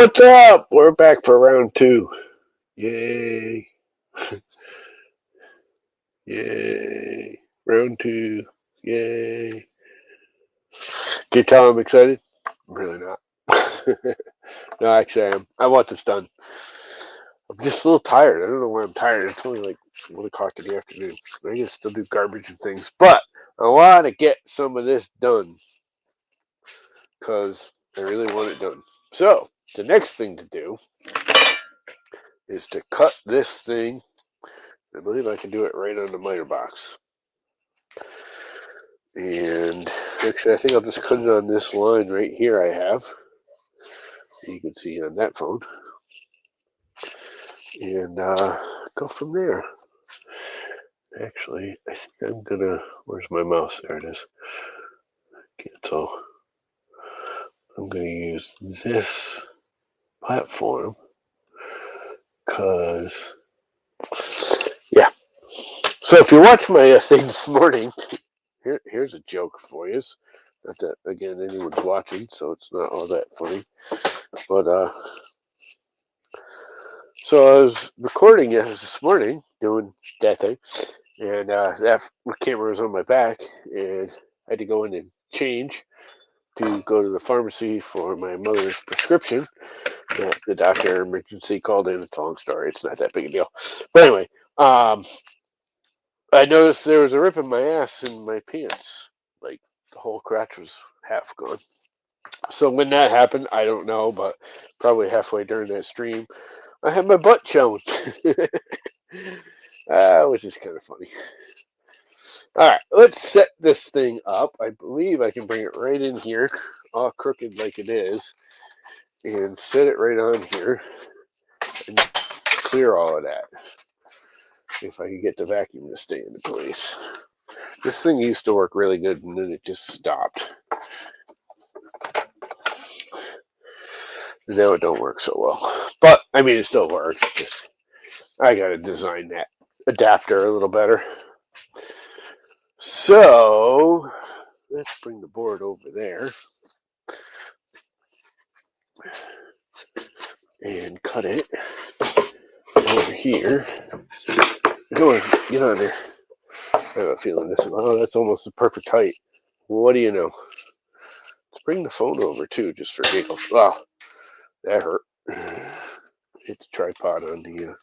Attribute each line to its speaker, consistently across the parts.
Speaker 1: What's up? We're back for round two. Yay. Yay. Round two. Yay. Can you tell I'm excited? I'm really not. No, actually I am. I want this done. I'm just a little tired. I don't know why I'm tired. It's only like 1 o'clock in the afternoon. I can still do garbage and things. But I want to get some of this done because I really want it done. So the next thing to do is to cut this thing. I believe I can do it right on the miter box. And actually, I think I'll just cut it on this line right here I have. You can see on that phone. And go from there. Actually, I think I'm going to, where's my mouse? There it is. So I'm going to use this platform because, yeah. So if you watch my thing this morning, here's a joke for you. Not that, again, anyone's watching, so it's not all that funny. But, so I was recording it this morning, doing that thing, and that camera was on my back, and I had to go in and change to go to the pharmacy for my mother's prescription. The doctor emergency called in. It's a long story. It's not that big a deal. But anyway, I noticed there was a rip in my ass in my pants. Like, the whole crotch was half gone. So when that happened, I don't know, but probably halfway during that stream, I had my butt shown. Which is kind of funny. Alright, let's set this thing up. I believe I can bring it right in here, all crooked like it is, and set it right on here, and clear all of that. If I can get the vacuum to stay in place. This thing used to work really good, and then it just stopped. Now it don't work so well. But, I mean, it still works. Just, I gotta design that adapter a little better. So, let's bring the board over there and cut it over here. Go on, get on there. I have a feeling this. Oh, that's almost the perfect height. What do you know? Let's bring the phone over too, just for giggles. Oh, that hurt. Hit the tripod on the.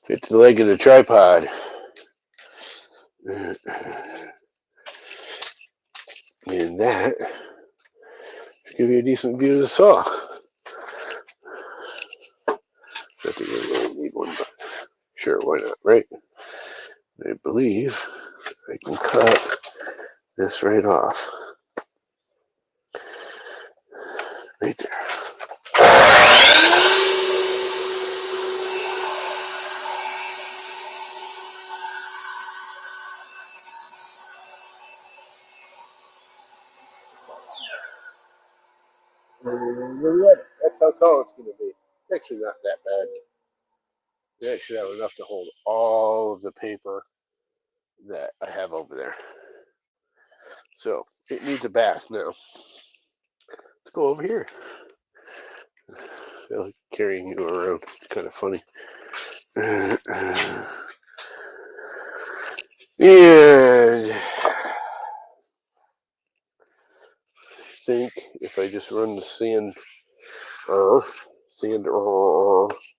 Speaker 1: Hit the leg of the tripod. And that should give you a decent view of the saw. Not that you really need one, but sure, why not, right? I believe I can cut this right off. Right there. That's how tall it's going to be. It's actually not that bad. It should have enough to hold all of the paper that I have over there. So it needs a bath now. Let's go over here. I feel like carrying you around. It's kind of funny. And I think if I just run the sand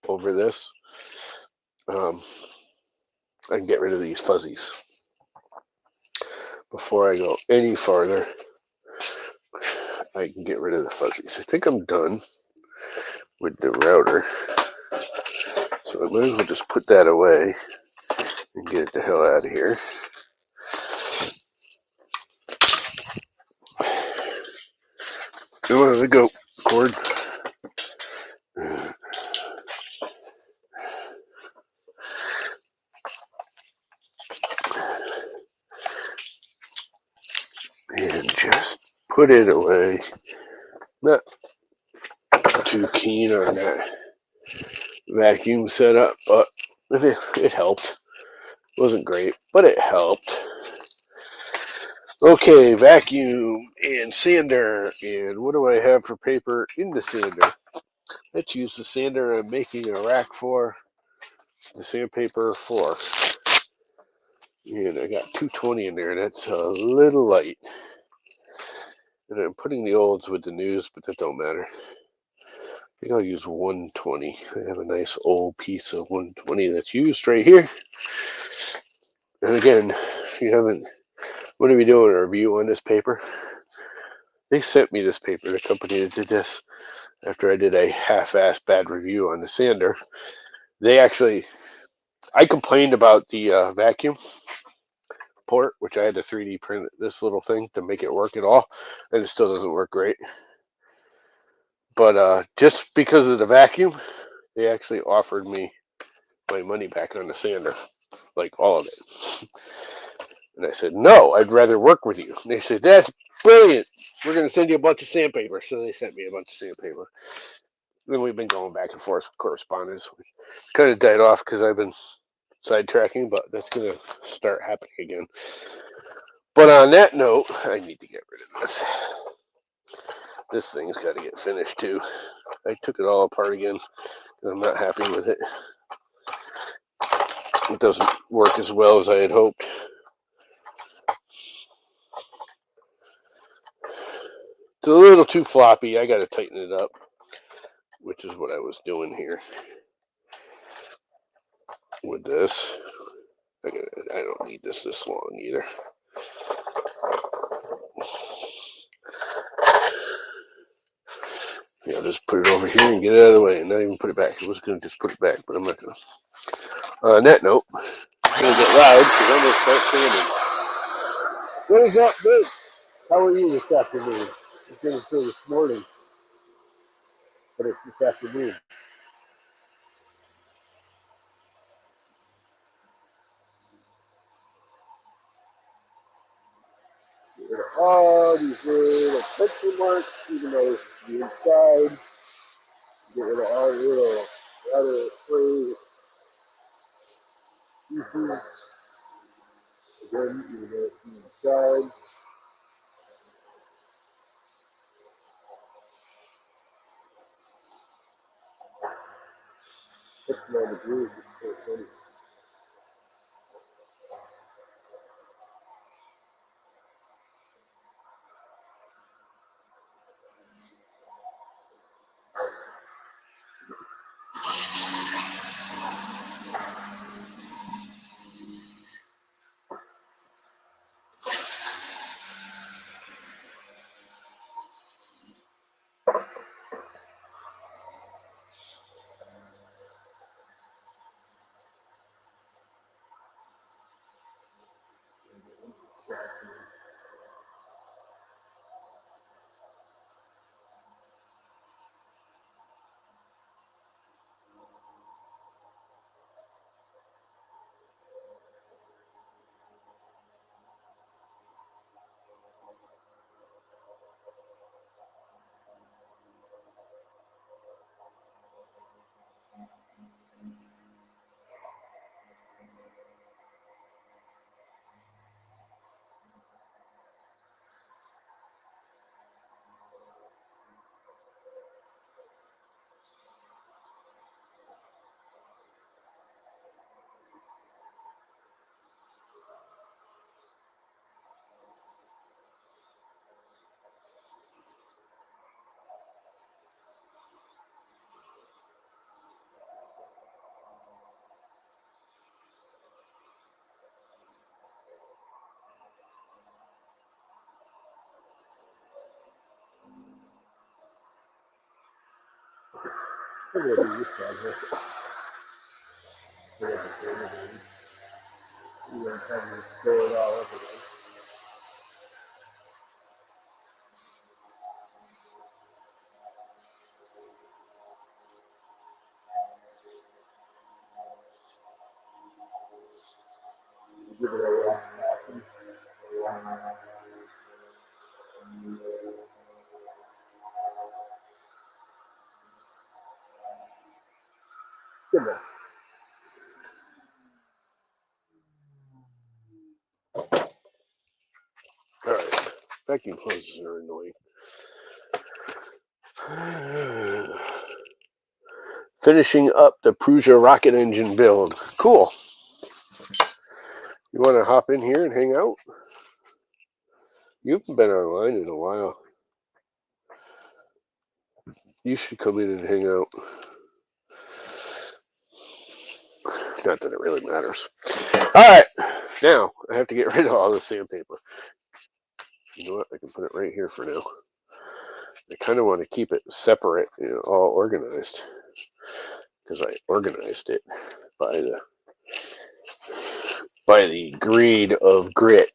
Speaker 1: over this, I can get rid of these fuzzies. Before I go any farther, I can get rid of the fuzzies. I think I'm done with the router. So I might as well just put that away and get it the hell out of here. Where did it go, cord? And just put it away. Not too keen on that vacuum setup, but it helped. It wasn't great, but it helped. Okay, vacuum and sander. And what do I have for paper in the sander? Let's use the sander I'm making a rack for, the sandpaper for. And I got 220 in there. That's a little light. And I'm putting the olds with the news, but that don't matter. I think I'll use 120. I have a nice old piece of 120 that's used right here. And again, if you haven't, what are we doing? A review on this paper? They sent me this paper, the company that did this, after I did a half-assed bad review on the sander. They actually, I complained about the vacuum port, which I had to 3D print this little thing to make it work at all, and it still doesn't work great. But just because of the vacuum, they actually offered me my money back on the sander, like all of it. And I said, no, I'd rather work with you. And they said, that's brilliant. We're going to send you a bunch of sandpaper. So they sent me a bunch of sandpaper. Then we've been going back and forth with correspondence. We kind of died off because I've been sidetracking, but that's going to start happening again. But on that note, I need to get rid of this. This thing's got to get finished too. I took it all apart again because I'm not happy with it. It doesn't work as well as I had hoped. It's a little too floppy. I got to tighten it up, which is what I was doing here with this. I don't need this long either. Yeah, just put it over here and get it out of the way, and not even put it back. I was going to just put it back, but I'm not going to. On that note, I'm going to get loud because I'm going to start sanding. What is up, Vince? How are you this afternoon? It's going to feel this morning, but it's this afternoon. Get rid of all these little pencil marks, even though it's the inside. Get rid of all the little other phrase pieces. Again, even though it's the inside. Pushing on the grooves is so funny. I'm going to do this side here. I'm going to have to stir it all up again. Give it a last passing. Good enough. All Vacuum hoses are annoying. Finishing up the Prusa rocket engine build. Cool. You want to hop in here and hang out? You haven't been online in a while. You should come in and hang out. Not that it really matters. Alright, now I have to get rid of all the sandpaper. You know what? I can put it right here for now. I kind of want to keep it separate, all organized. Because I organized it by the grade of grit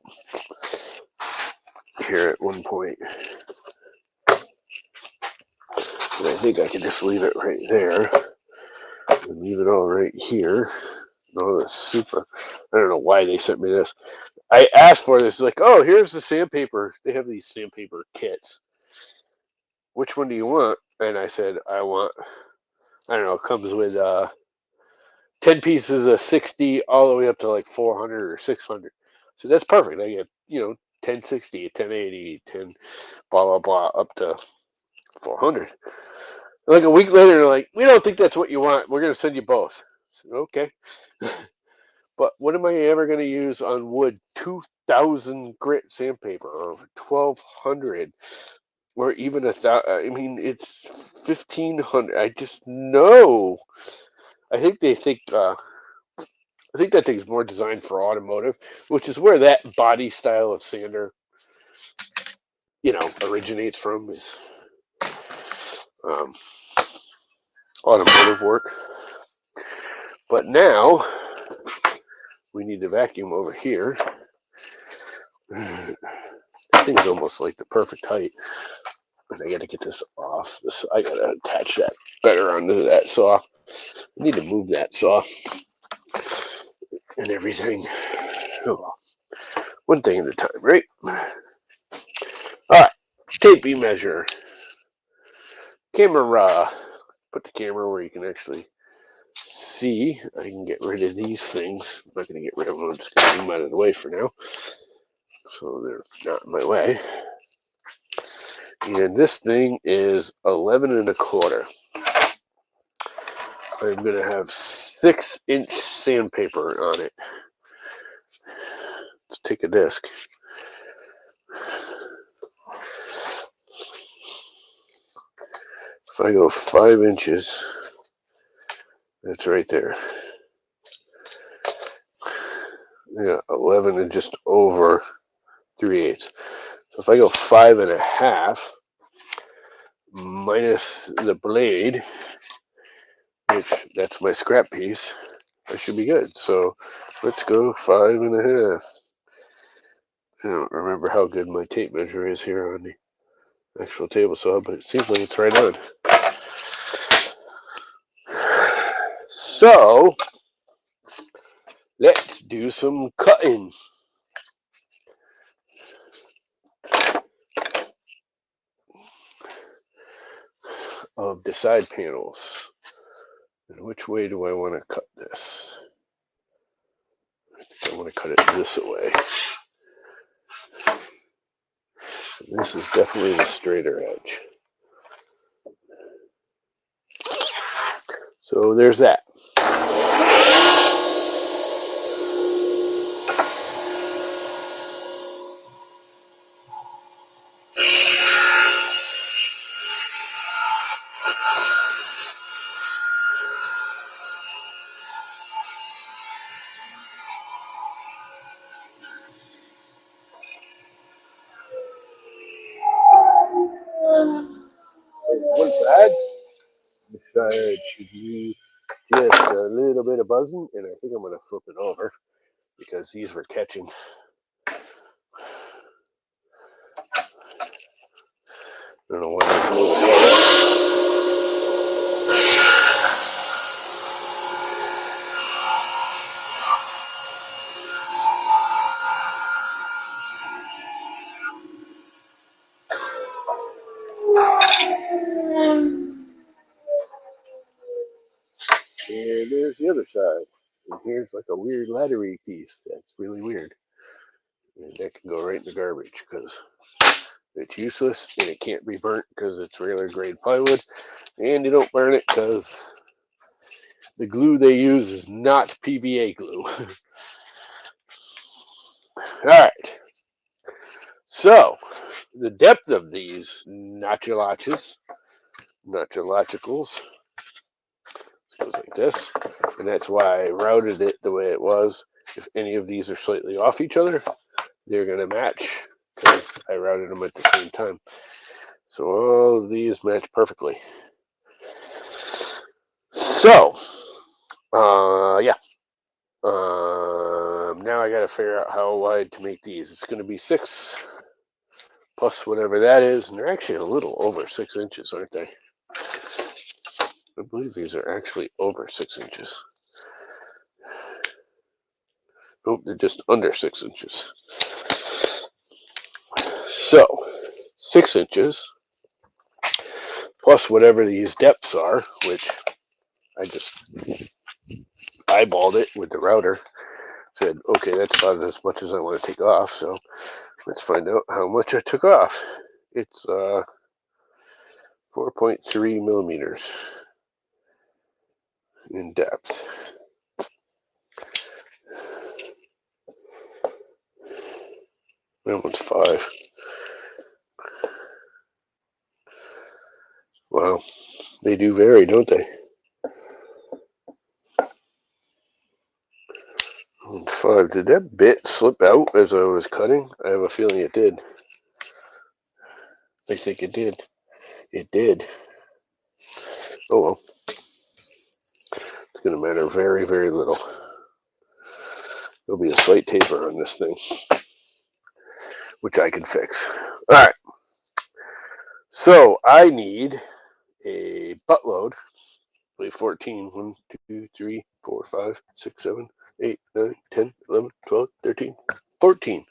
Speaker 1: here at one point. And I think I can just leave it right there and leave it all right here. No, that's super. I don't know why they sent me this. I asked for this, like, oh, here's the sandpaper. They have these sandpaper kits. Which one do you want? And I said, I want, I don't know, it comes with 10 pieces of 60 all the way up to like 400 or 600. So that's perfect. I get, 1060, 1080, 10 blah, blah, blah, up to 400. Like a week later, they're like, we don't think that's what you want. We're going to send you both. Said, okay. But what am I ever going to use on wood? 2,000 grit sandpaper or 1,200 or even 1,000. I mean, it's 1,500. I just know. I think they think. I think that thing's more designed for automotive, which is where that body style of sander, originates from, is automotive work. But now we need to vacuum over here. This thing's almost like the perfect height. And I gotta get this off. I gotta attach that better onto that saw. I need to move that saw and everything. Oh, well. One thing at a time, right? Alright, tape measure. Camera. Put the camera where you can actually see. I can get rid of these things. I'm not going to get rid of them. I'm just going to move them out of the way for now. So they're not in my way. And this thing is 11 1/4. I'm going to have 6-inch sandpaper on it. Let's take a disc. If I go 5 inches, that's right there. Yeah, 11 and just over 3/8. So if I go 5 1/2 minus the blade, which that's my scrap piece, I should be good. So let's go 5 1/2. I don't remember how good my tape measure is here on the actual table saw, but it seems like it's right on. So let's do some cutting of the side panels. And which way do I want to cut this? I think I want to cut it this way. This is definitely the straighter edge. So there's that. One side. This side should be just a little bit of buzzing, and I think I'm going to flip it over because these were catching. I don't know why I'm moving it. And there's the other side. And here's like a weird laddery piece. That's really weird. And that can go right in the garbage because It's useless and it can't be burnt because it's regular grade plywood, and you don't burn it because the glue they use is not PVA glue. Alright, so the depth of these notchologicals goes like this, and that's why I routed it the way it was. If any of these are slightly off each other, they're going to match because I routed them at the same time. So all of these match perfectly. So, yeah. Now I got to figure out how wide to make these. It's going to be 6 plus whatever that is, and they're actually a little over 6 inches, aren't they? I believe these are actually over 6 inches. Nope, they're just under 6 inches. So, 6 inches plus whatever these depths are, which I just eyeballed it with the router. Said, okay, that's about as much as I want to take off. So let's find out how much I took off. It's 4.3 millimeters in depth. That one's 5. Wow, they do vary, don't they? 5. Did that bit slip out as I was cutting? I have a feeling it did. I think it did. It did. Oh well. It's going to matter very, very little. There'll be a slight taper on this thing, which I can fix. All right. So I need a buttload. 14. 1, 2, 3, 4, 5, 6, 7, 8, 9, 10, 11, 12, 13, 14.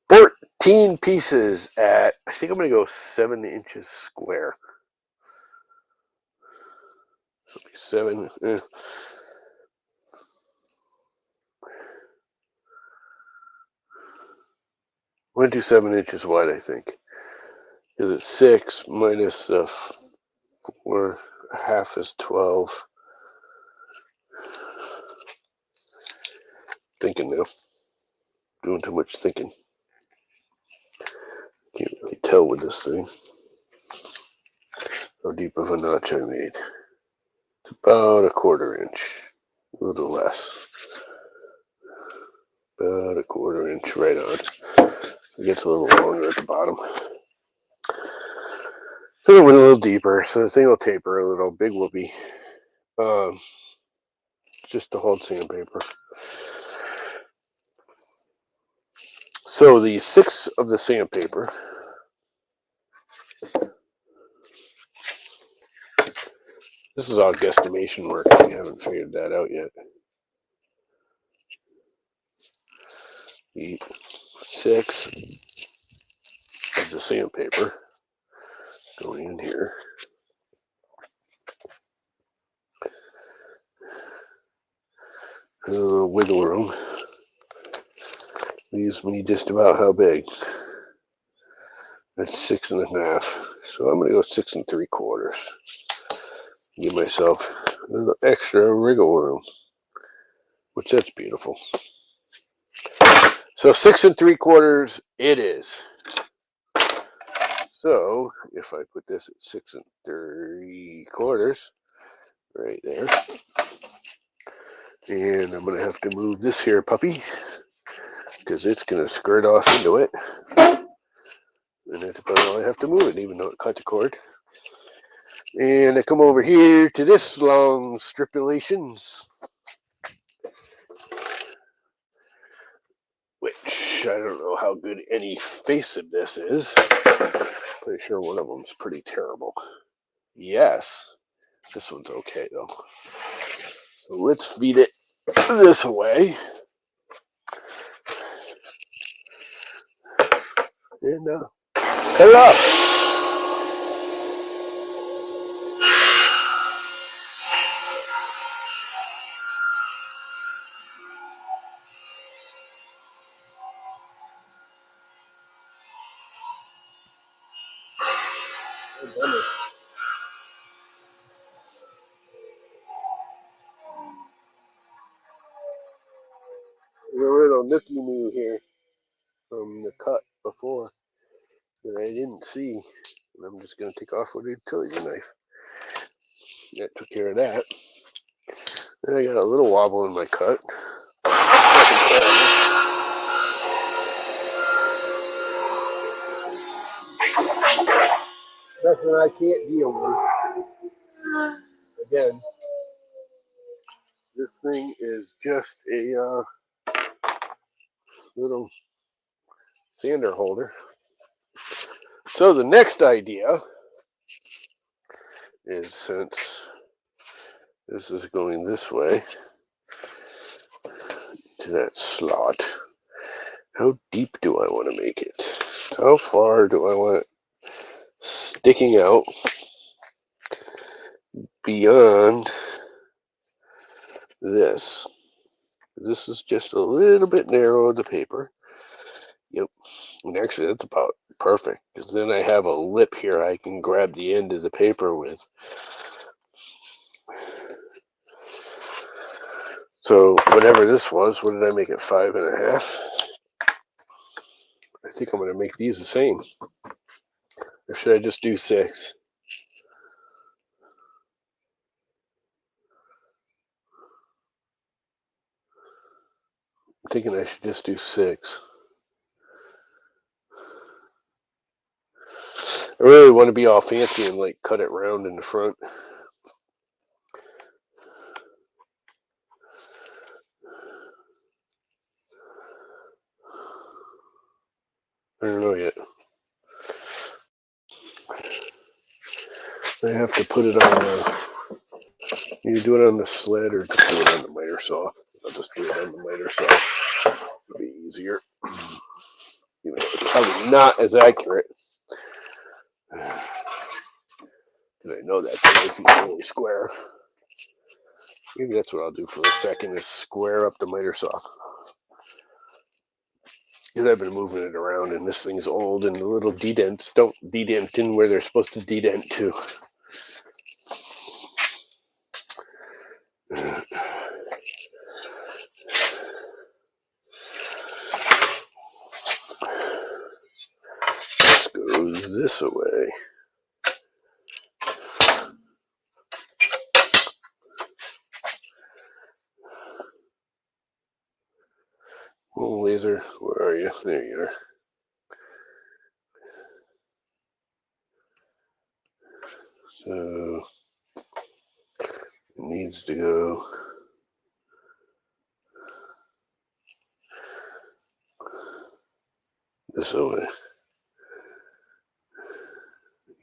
Speaker 1: 14 pieces at, I think I'm going to go 7 inches square. So 7, 1 to 7 inches wide, I think. Because it's 6 minus 4, half is 12. Thinking now. Doing too much thinking. Can't really tell with this thing how deep of a notch I made. It's about a 1/4 inch, a little less. About a 1/4 inch right on. It gets a little longer at the bottom. So it went a little deeper, so the thing will taper a little. Big whoopee. Just to hold sandpaper. So the 6 of the sandpaper. This is all guesstimation work. We haven't figured that out yet. The 6 of the sandpaper going in here. Wiggle room leaves me just about how big. That's 6 1/2. So I'm going to go 6 3/4. Give myself a little extra wiggle room, which that's beautiful. So 6 3/4 it is. So if I put this at 6 3/4 right there, and I'm going to have to move this here puppy because it's going to skirt off into it, and that's about all I have to move it, even though it cut the cord. And I come over here to this long stipulations, which I don't know how good any face of this is. Pretty sure one of them is pretty terrible. Yes, this one's okay though. So let's feed it this way. And cut it off. A little nookie new here from the cut before that I didn't see. And I'm just going to take off with a utility knife. That took care of that. Then I got a little wobble in my cut. Nothing I can't deal with. Again, this thing is just a little sander holder. So the next idea is, since this is going this way to that slot, how deep do I want to make it? How far do I want it sticking out beyond this? This is just a little bit narrow, the paper. Yep. And actually, that's about perfect, because then I have a lip here I can grab the end of the paper with. So whatever this was, what did I make it, 5.5? I think I'm going to make these the same. Or should I just do 6? I'm thinking I should just do 6. I really want to be all fancy and like cut it round in the front. I don't know yet. I have to put it on you do it on the sled or just do it on the miter saw. I'll just do it on the miter saw. It'll be easier. Even though it's probably not as accurate. Because I know that thing isn't really square. Maybe that's what I'll do for a second, is square up the miter saw. Because I've been moving it around and this thing's old and the little dedents don't dedent in where they're supposed to dedent to. This goes this way. Oh, laser, where are you? There you are. So it needs to go this way.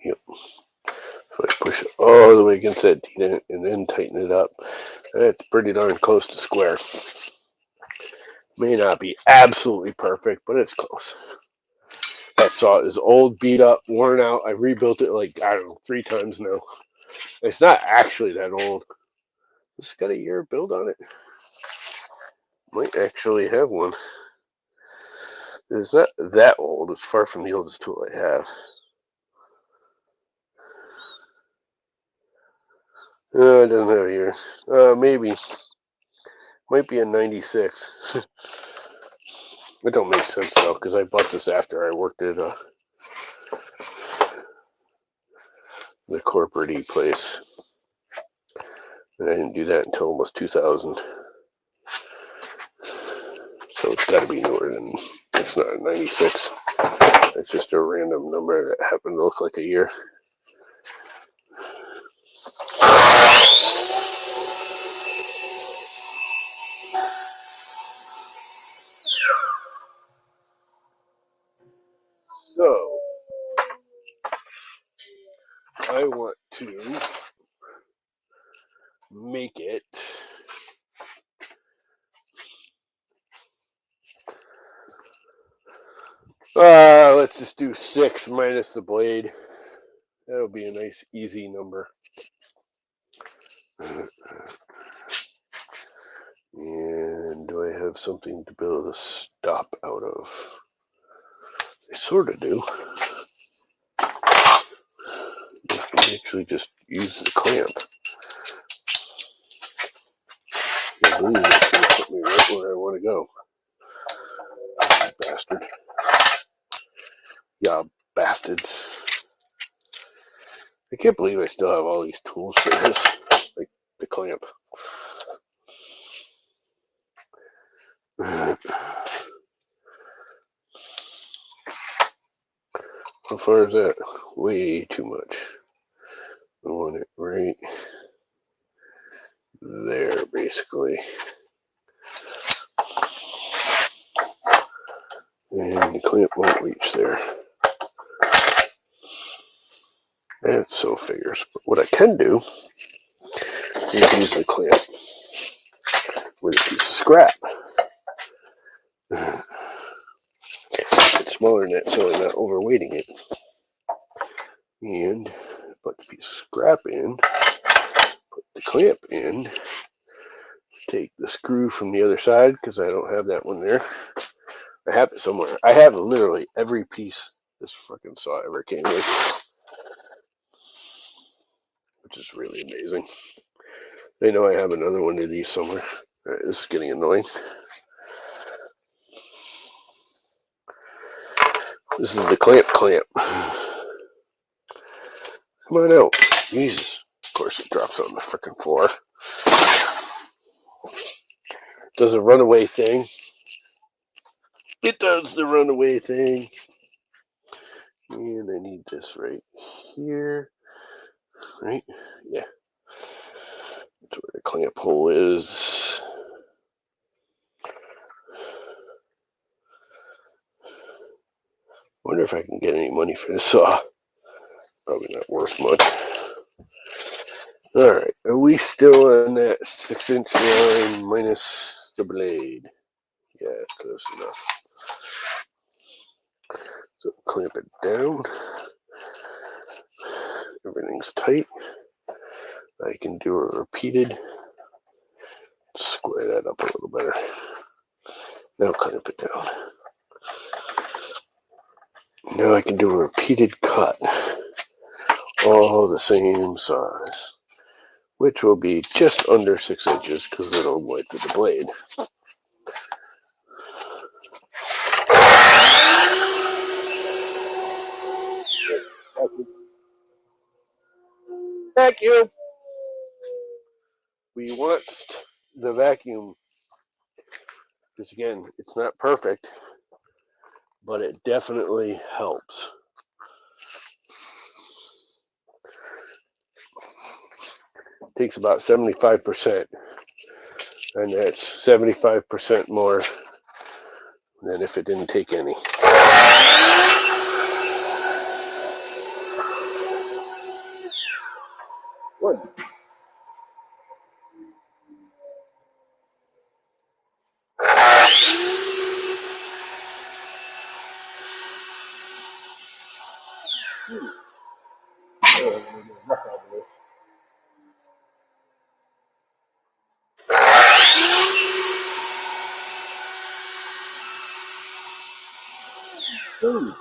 Speaker 1: Yep. So I push it all the way against that dedent and then tighten it up. That's pretty darn close to square. May not be absolutely perfect, but it's close. That saw is old, beat up, worn out. I rebuilt it like, I don't know, 3 times now. It's not actually that old. It's got a year build on it. Might actually have one. It's not that old. It's far from the oldest tool I have. No, it doesn't have a year. Maybe. Might be a 96. It don't make sense though, because I bought this after I worked at the corporate-y place. And I didn't do that until almost 2000. So it's got to be newer than, it's not a 96. It's just a random number that happened to look like a year. So I want to make it let's just do 6 minus the blade. That'll be a nice easy number. And do I have something to build a stop out of? I sort of do. actually just use the clamp. I believe it's going to put me right where I want to go. Bastard. Yeah, bastards. I can't believe I still have all these tools for this. Like the clamp. How far is that? Way too much. I want it right there, basically. And the clamp won't reach there. That so figures. But what I can do is use the clamp with a piece of scrap. It's smaller than that so I'm not overweighting it. And put the piece of scrap in, put the clamp in, take the screw from the other side because I don't have that one there. I have it somewhere. I have literally every piece this freaking saw ever came with, which is really amazing. I know I have another one of these somewhere. Alright, this is getting annoying. This is the clamp. Come on out. Jesus. Of course it drops on the freaking floor. Does a runaway thing. It does the runaway thing. And I need this right here. Right? Yeah. That's where the clamp hole is. Wonder if I can get any money for this saw. Probably not worth much. Alright, are we still on that 6-inch line minus the blade? Yeah, close enough. So clamp it down. Everything's tight. I can do a repeated. Square that up a little better. Now clamp it down. Now I can do a repeated cut. All the same size. Which will be just under 6 inches because it'll width of the blade. Vacuum! We want the vacuum because again, it's not perfect, but it definitely helps. It takes about 75%, and that's 75% more than if it didn't take any. Good.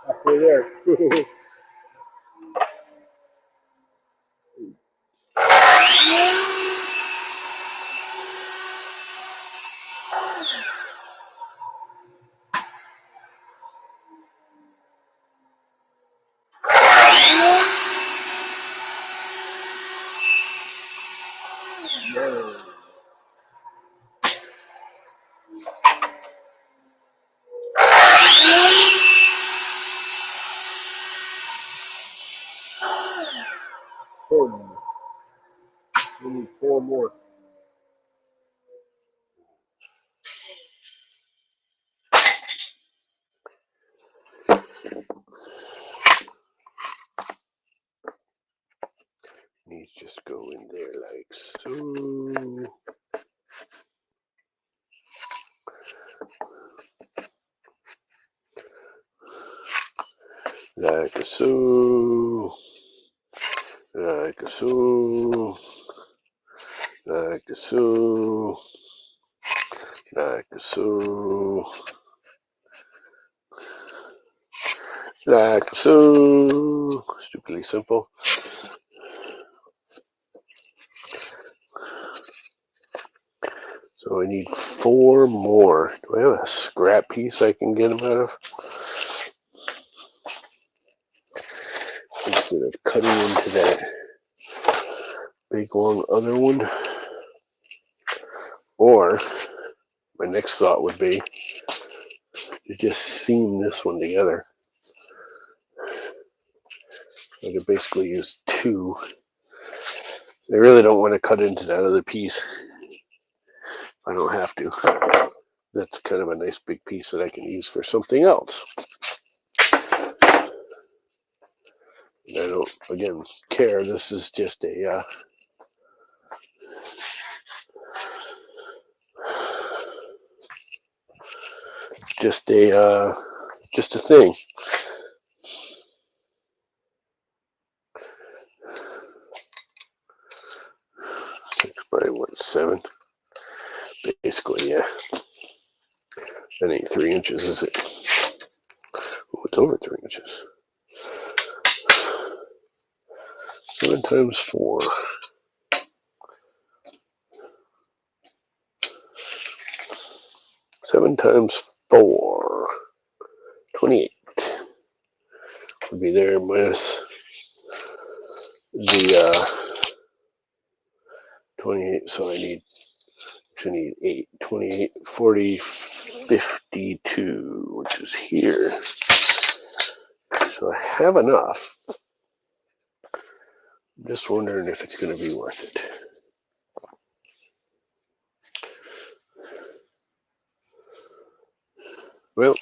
Speaker 1: Halfway there. down. 10. We need 4 more. These just go in there like so. Like so. Like so. Like so. Like so. Like so. Stupidly simple. So I need 4 more. Do I have a scrap piece I can get them out of? Instead of cutting into that big long other one. Or my next thought would be to just seam this one together. I could basically use 2. I really don't want to cut into that other piece. I don't have to. That's kind of a nice big piece that I can use for something else. I don't, again, care. This is just a just a thing. By what, 7? Basically, yeah. That ain't 3 inches, is it? Oh, it's over 3 inches. 7 times 4. 7 times 4. 28. Would be there minus the 28. So I need 8, 28, 40, 52, which is here. So I have enough. I'm just wondering if it's going to be worth it. Well,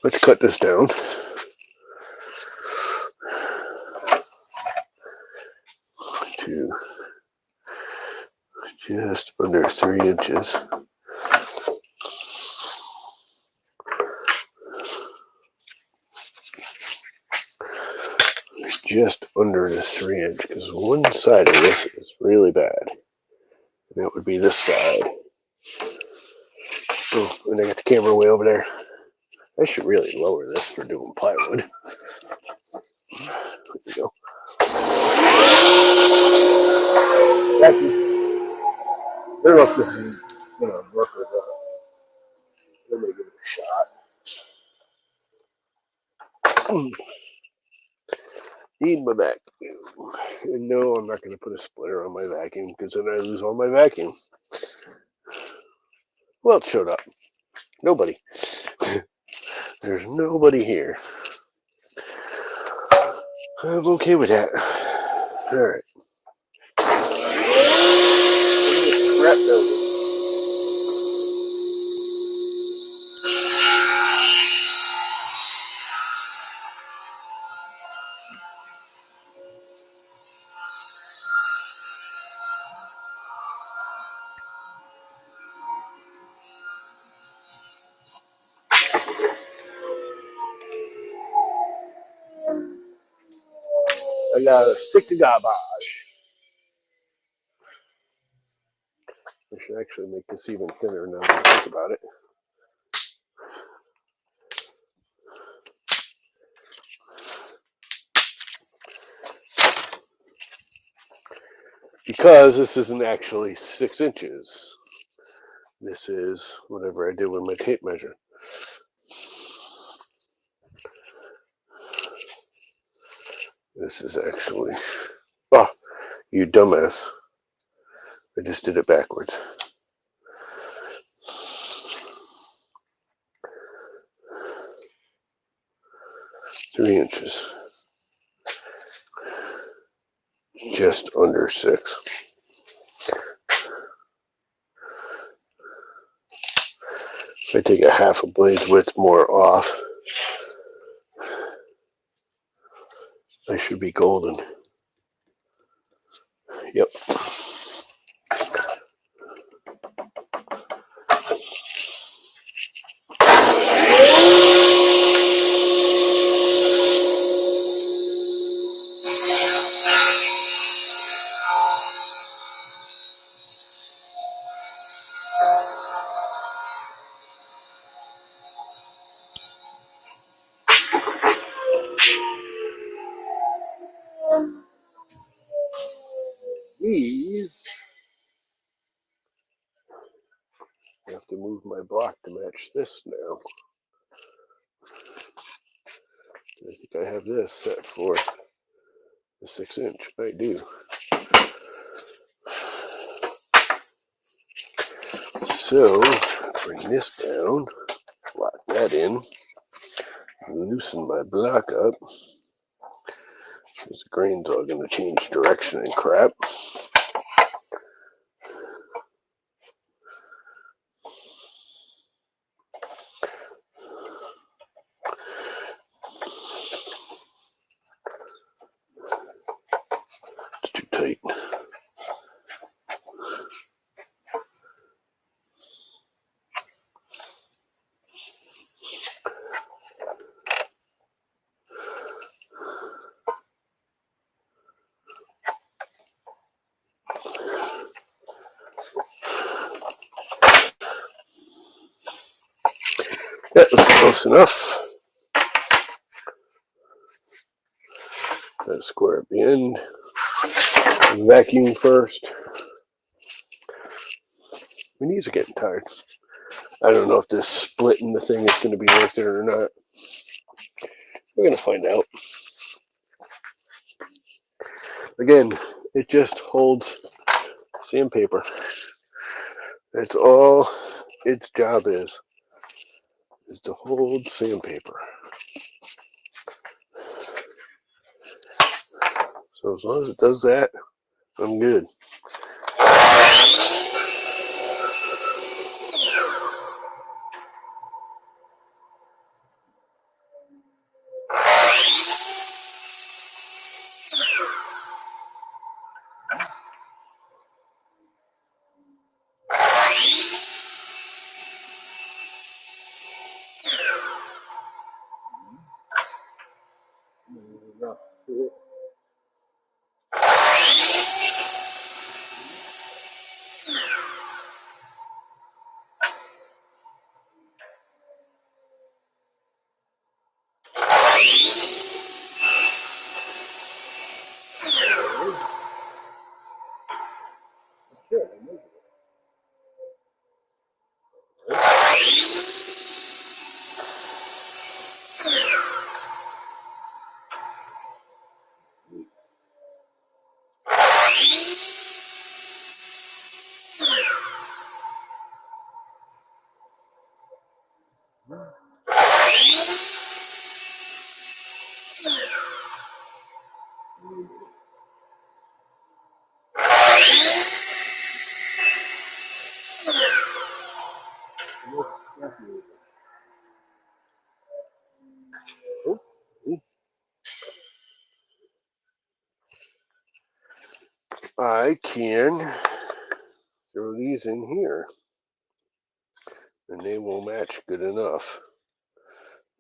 Speaker 1: let's cut this down to just under 3 inches. Just under the 3 inch, because one side of this is really bad. And that would be this side. Oh, and I got the camera way over there. I should really lower this for doing plywood. There we go. Thank you. I don't know if this is going to work or not. Let me give it a shot. Need my vacuum. And no, I'm not going to put a splitter on my vacuum because then I lose all my vacuum. Well, it showed up. Nobody. There's nobody here. I'm okay with that. All right. Scrap building. I gotta stick to garbage. I should actually make this even thinner now that I think about it. Because this isn't actually 6 inches. This is whatever I did with my tape measure. This is actually, oh, you dumbass. I just did it backwards. Three inches. Just under 6. If I take a half a blade's width more off, I should be golden. Yep. These, I have to move my block to match this now. I think I have this set for the 6 inch. I do. So, bring this down, lock that in, loosen my block up, because the grain's all going to change direction and crap. It's too tight. That was close enough. Gotta square up the end. Vacuum first. My knees are getting tired. I don't know if this splitting the thing is going to be worth it or not. We're going to find out. Again, it just holds sandpaper. That's all its job is to hold sandpaper. So as long as it does that, I'm good. I can throw these in here and they will match good enough.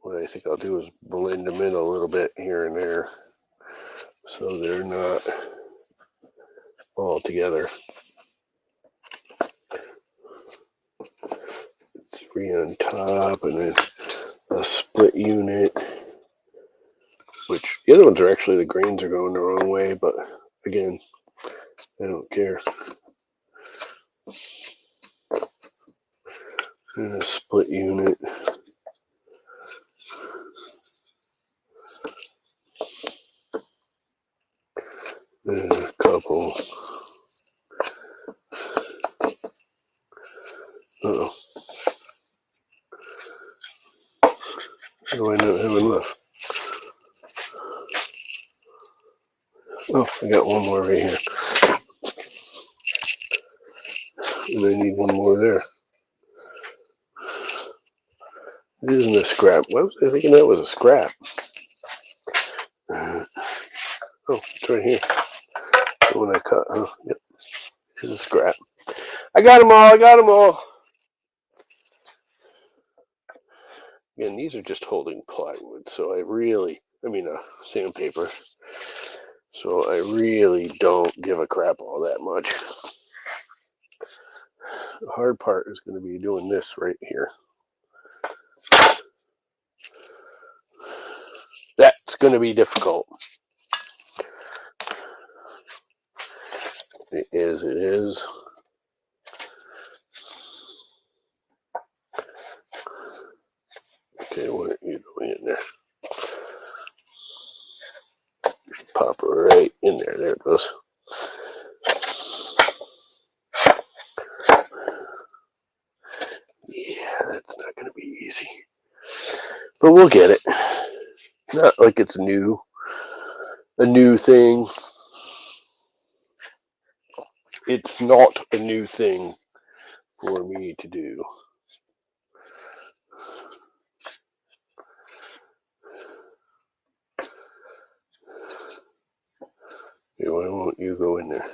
Speaker 1: What I think I'll do is blend them in a little bit here and there so they're not all together. 3 on top and then a split unit, which the other ones are actually, the grains are going the wrong way, but again, I don't care. And a split unit. And a couple Oh, I got one more right here. And I need one more there. This isn't a scrap. What was I thinking that was a scrap? Oh, it's right here. The one I cut, huh? Yep, here's a scrap. I got them all. I got them all. Again, these are just holding plywood, so sandpaper. So I really don't give a crap all that much. The hard part is going to be doing this right here. That's going to be difficult. It is. It is. Okay, what are you doing in there? Pop it right in there. There it goes. Yeah, that's not going to be easy. But we'll get it. Not like it's a new thing. It's not a new thing for me to do. Okay, why won't you go in there?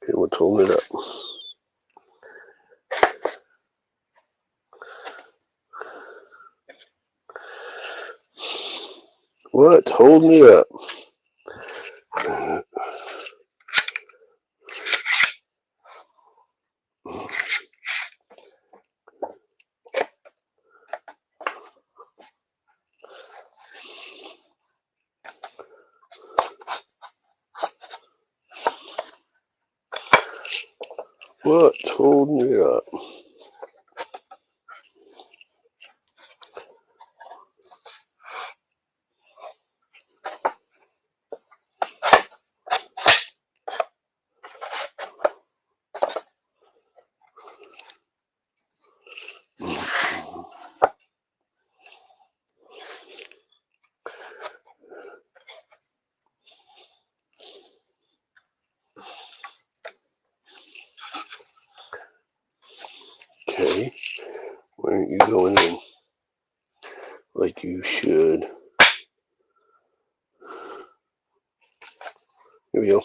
Speaker 1: Okay, what's holding it up? What's holding it up? What's holding it up? Okay, why aren't you going in like you should? Here we go.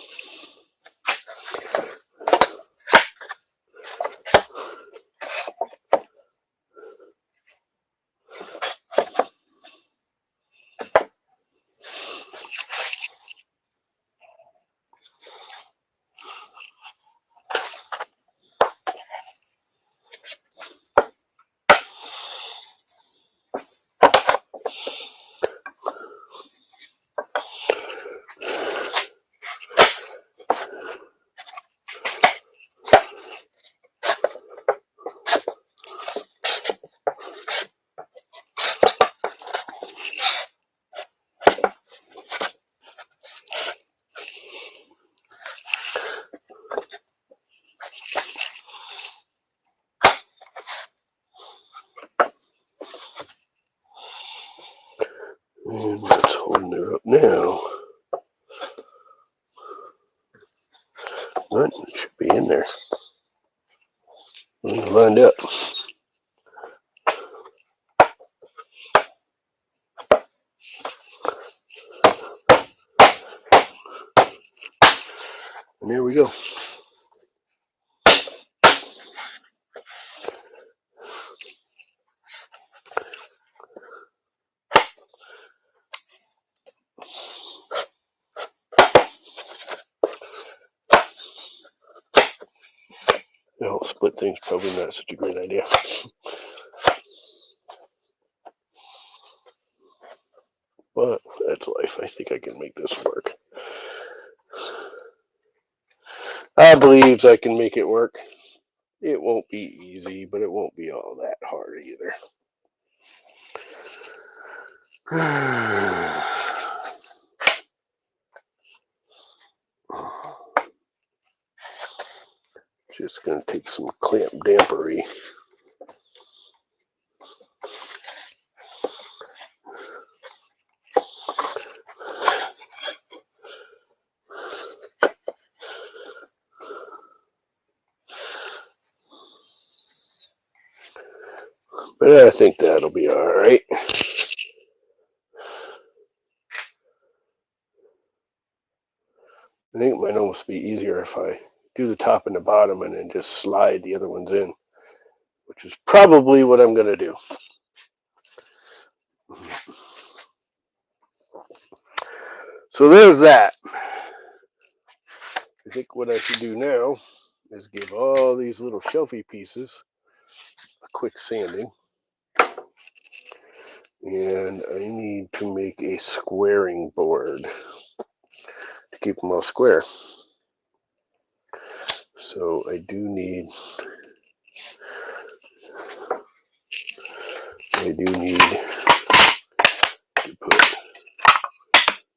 Speaker 1: And that's holding her up now. But it should be in there. Lined up. And there we go. No, split thing's probably not such a great idea. But that's life. I think I can make this work. I believe I can make it work. It won't be easy, but it won't be all that hard either. Just going to take some clamp dampery. But I think that'll be all right. I think it might almost be easier if I do the top and the bottom and then just slide the other ones in, which is probably what I'm going to do. So there's that. I think what I should do now is give all these little shelfie pieces a quick sanding. And I need to make a squaring board to keep them all square. So I do need to put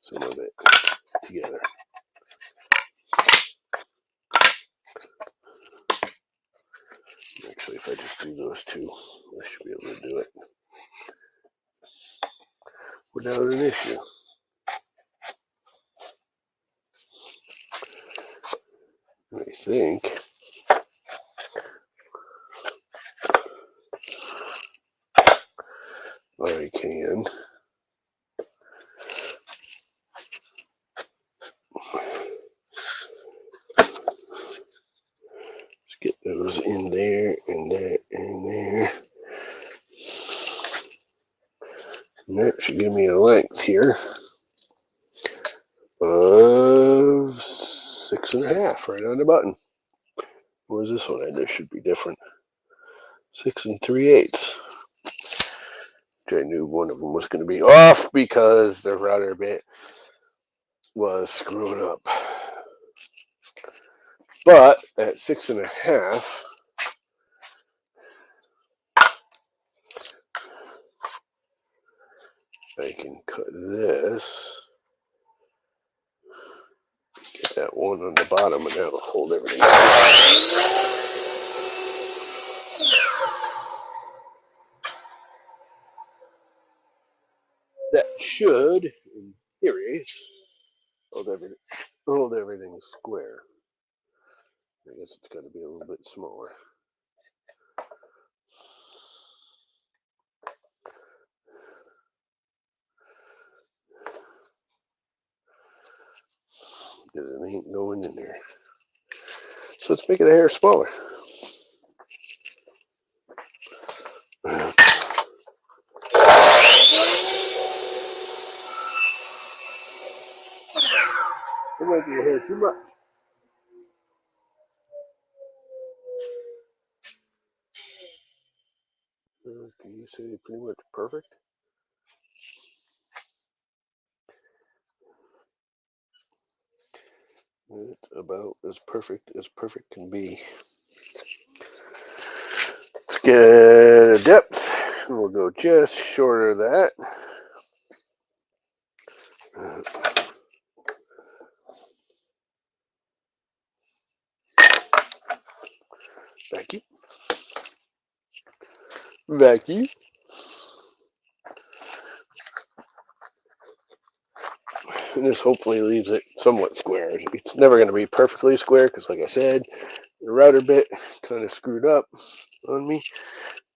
Speaker 1: some of it together. Actually, if I just do those two, I should be able to do it without an issue. I think I can just get those in there and that in there. And that should give me a length here of 6.5 right on the button. Where's this one at? This should be different. 6 3/8. Which I knew one of them was going to be off because the router bit was screwed up. But at 6.5, I can cut this, get that one on the bottom, and that'll hold everything. That should, in theory, hold everything square. I guess it's got to be a little bit smaller. Because it ain't going in there. So let's make it a hair smaller. It might be a hair too much. Can you say pretty much perfect? It's about as perfect can be. Let's get a depth. We'll go just short of that. Vacuum. Vacuum. and this hopefully leaves it somewhat square. It's never going to be perfectly square because, like I said, the router bit kind of screwed up on me,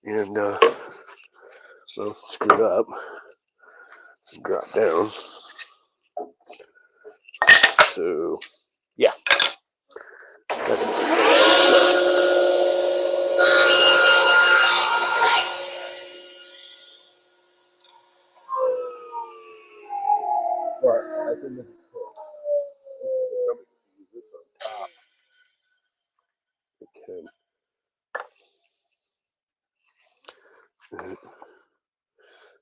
Speaker 1: and well, screwed up and dropped down. So yeah. But I think this is close. Use this on top. Okay.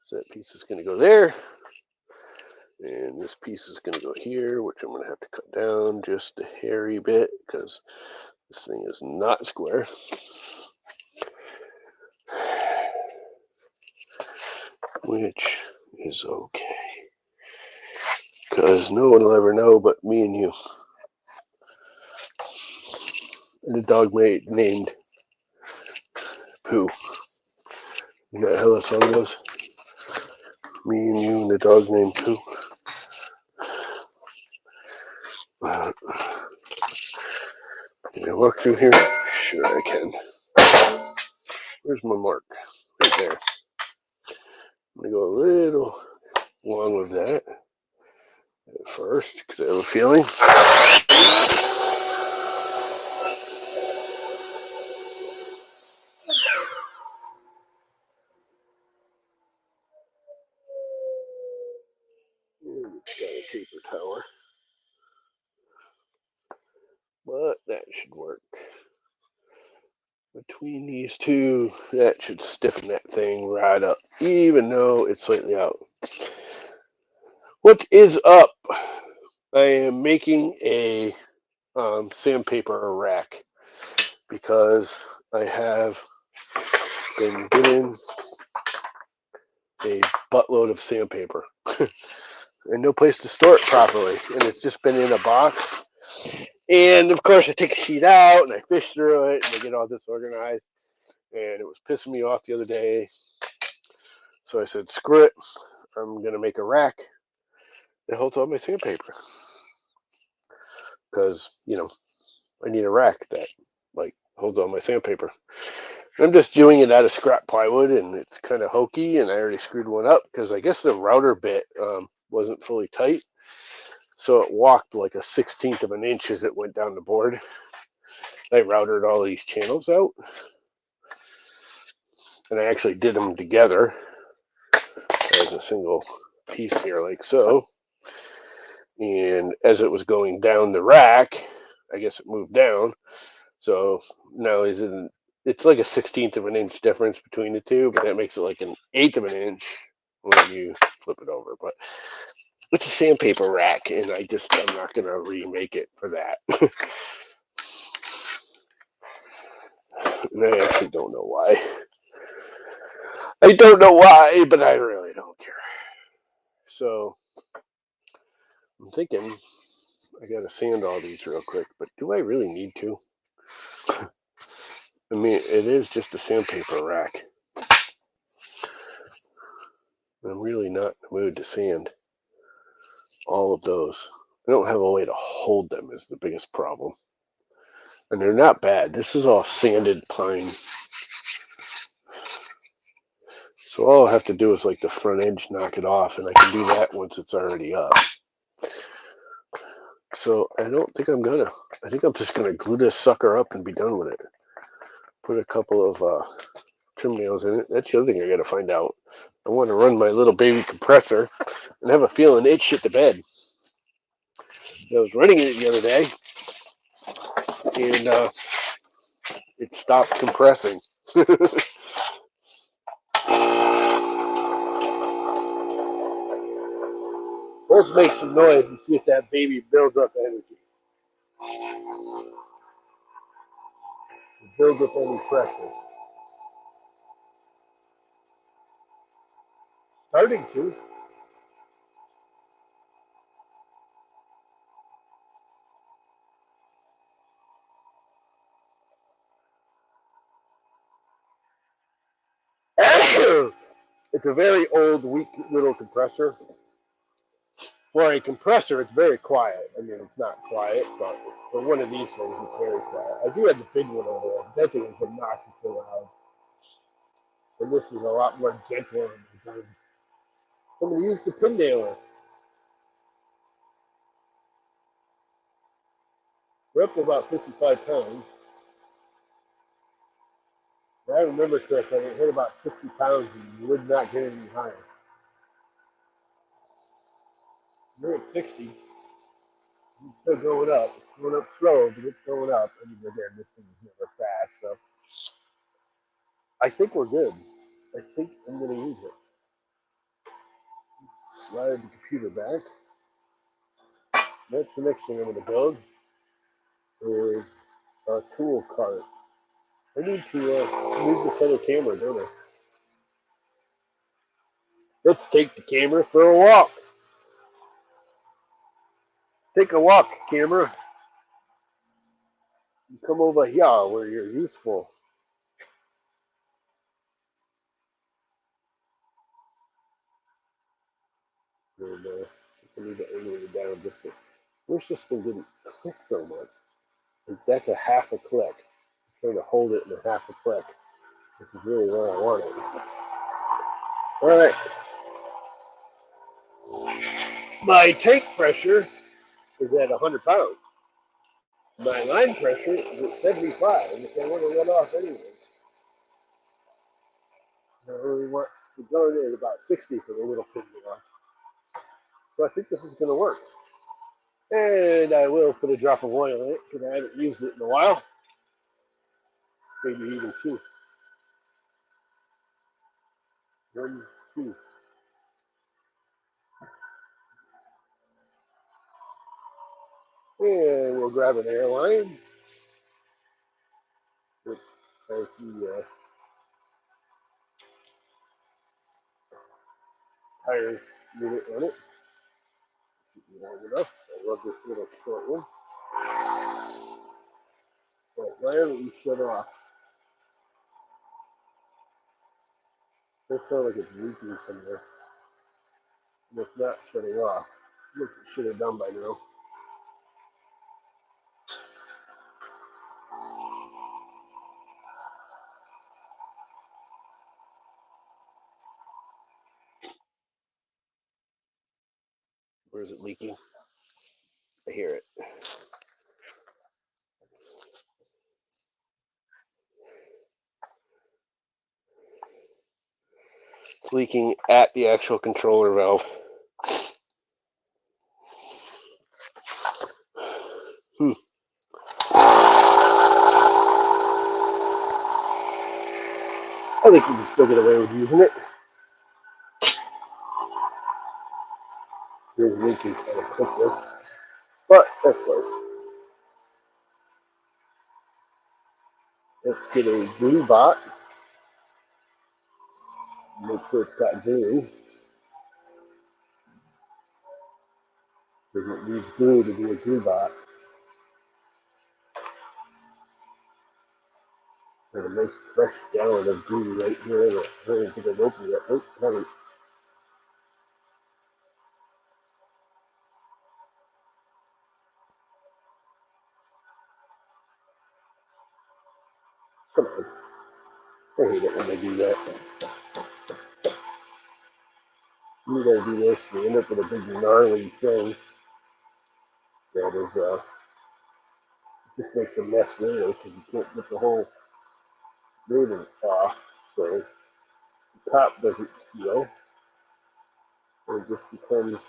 Speaker 1: So that piece is going to go there, and this piece is going to go here, which I'm going to have to cut down just a hairy bit because this thing is not square. Which is okay, because no one will ever know but me and you. And the dog named Pooh. You know how that song goes? Me and you and the dog named Pooh. Can I walk through here? Sure I can. Where's my mark? Right there. I'm going to go a little along with that at first because I have a feeling. And it's got a taper tower. But that should work. Between these two, that should stiffen that thing right up, even though it's slightly out. What is up? I am making a sandpaper rack because I have been given a buttload of sandpaper and no place to store it properly, and it's just been in a box. And of course, I take a sheet out and I fish through it and I get all disorganized, and it was pissing me off the other day. So I said, screw it, I'm gonna make a rack that holds all my sandpaper because I need a rack that like holds all my sandpaper. I'm just doing it out of scrap plywood, and it's kind of hokey, and I already screwed one up because I guess the router bit wasn't fully tight, so it walked like a 1/16 of an inch as it went down the board. I routed all these channels out, and I actually did them together as a single piece here, like so. And as it was going down the rack, I guess it moved down. So now it's like a 1/16 of an inch difference between the two, but that makes it like an 1/8 of an inch when you flip it over. But it's a sandpaper rack, and I'm not gonna remake it for that. And I actually don't know why. I don't know why, but I really don't care. So I'm thinking I gotta sand all these real quick, but do I really need to? I mean, it is just a sandpaper rack. I'm really not in the mood to sand all of those. I don't have a way to hold them is the biggest problem. And they're not bad. This is all sanded pine. So all I have to do is like the front edge, knock it off, and I can do that once it's already up. So I don't think I'm gonna. I think I'm just gonna glue this sucker up and be done with it. Put a couple of trim nails in it. That's the other thing I gotta find out. I want to run my little baby compressor, and have a feeling it shit the bed. I was running it the other day, and it stopped compressing. Let's make some noise and see if that baby builds up energy. It builds up any pressure. Starting to. It's a very old, weak little compressor. For a compressor, it's very quiet. I mean, it's not quiet, but for one of these things, it's very quiet. I do have the big one over there. That thing is obnoxiously loud. And this is a lot more gentle. I'm going to use the pin nailer. We're up to about 55 pounds. If I remember correctly, it hit about 60 pounds and you would not get any higher. We're at 60. It's still going up. It's going up slow, but it's going up. I mean, again, this thing is never fast, so I think we're good. I think I'm going to use it. Slide the computer back. That's the next thing I'm going to build is a tool cart. I need to move the center camera, don't I? Let's take the camera for a walk. Take a walk, camera. You come over here where you're useful. And I need to angle it down just to. Wish this thing didn't click so much. Like that's a half a click. I'm trying to hold it in a half a click. This is really where I want it. All right. My tank pressure is at 100 pounds. My line pressure is at 75, which I want to let off anyway. I really want to go in at about 60 for the little pin off. So I think this is going to work. And I will put a drop of oil in it because I haven't used it in a while. Maybe even two. 1, 2. And we'll grab an airline. Which has the tire unit on it. Should be long enough. I love this little short one. But why haven't you shut off? It sounds like it's leaking somewhere. And it's not shutting off. Look, it should have done by now. Where is it leaking? I hear it. It's leaking at the actual controller valve. I think we can still get away with using it. It's leaking kind of quickly. But that's life. Let's get a glue bot. Make sure it's got glue. Because it needs glue to be a glue bot. And a nice fresh gallon of glue right here. I don't think I've opened it. Oh, haven't. Come on. I hate it when they do that. You gotta do this, and you end up with a big gnarly thing that is, just makes a mess later because you can't get the whole ribbon off. So the top doesn't seal. And it just becomes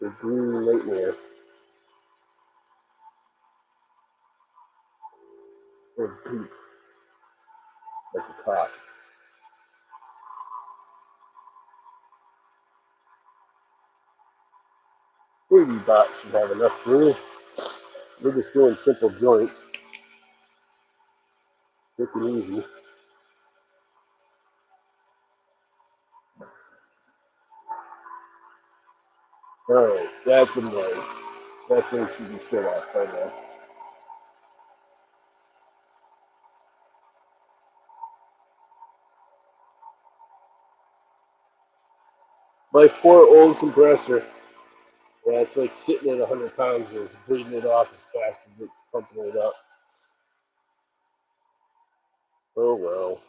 Speaker 1: the glue nightmare. Or deep at the top. Baby bot should have enough glue. We're just doing simple joints. Quick and easy. Alright, that's annoying. That thing should be shut off by now. My poor old compressor. Yeah, it's like sitting at 100 pounds and it's bleeding it off as fast as it's pumping it up. Oh well.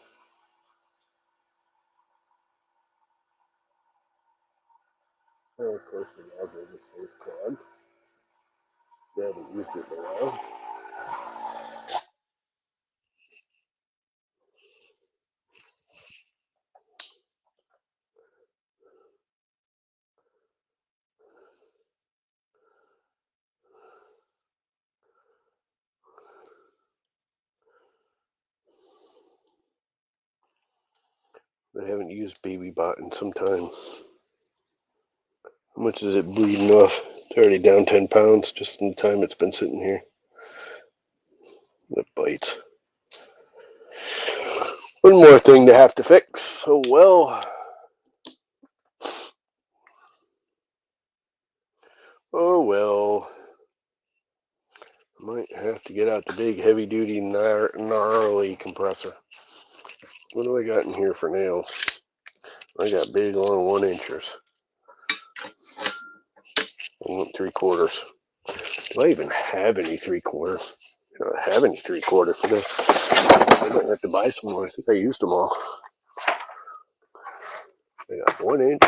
Speaker 1: And of course the nozzle just stays clogged. They haven't used it in a while. I haven't used Baby Bot in some time. How much is it bleeding off? It's already down 10 pounds just in the time it's been sitting here. It bites. One more thing to have to fix. Oh well. Oh well. Might have to get out the big heavy duty gnarly compressor. What do I got in here for nails? I got big long 1-inchers. I want 3/4. Do I even have any 3/4? I don't have any 3/4 for this. I might have to buy some more. I think I used them all. I got 1-inch.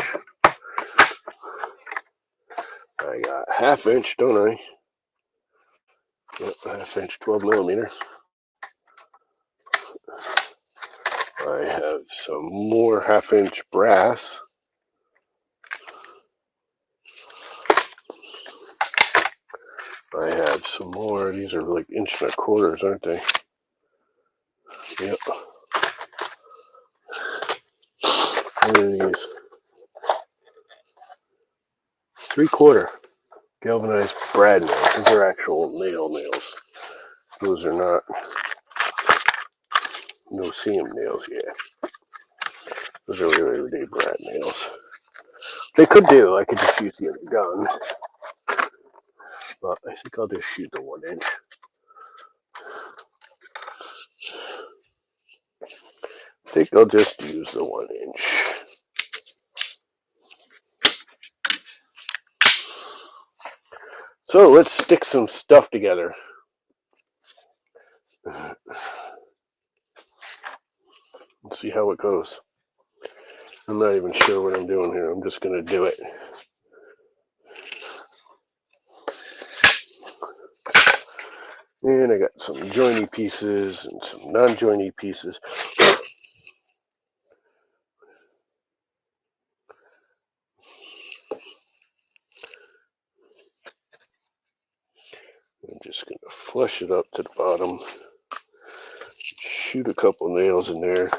Speaker 1: I got 1/2-inch, don't I? Yep, 1/2-inch, 12mm. I have some more 1/2-inch brass. I have some more. These are like 1.25 inches, aren't they? Yep. What are these? 3/4 galvanized brad nails. These are actual nails. Those are not no seam nails yet. Those are really everyday brad nails. They could do. I could just use the other gun. But I think I'll just shoot the 1-inch. I think I'll just use the 1-inch. So let's stick some stuff together. Let's see how it goes. I'm not even sure what I'm doing here. I'm just going to do it. And I got some joiny pieces and some non-joiny pieces. I'm just going to flush it up to the bottom. Shoot a couple nails in there.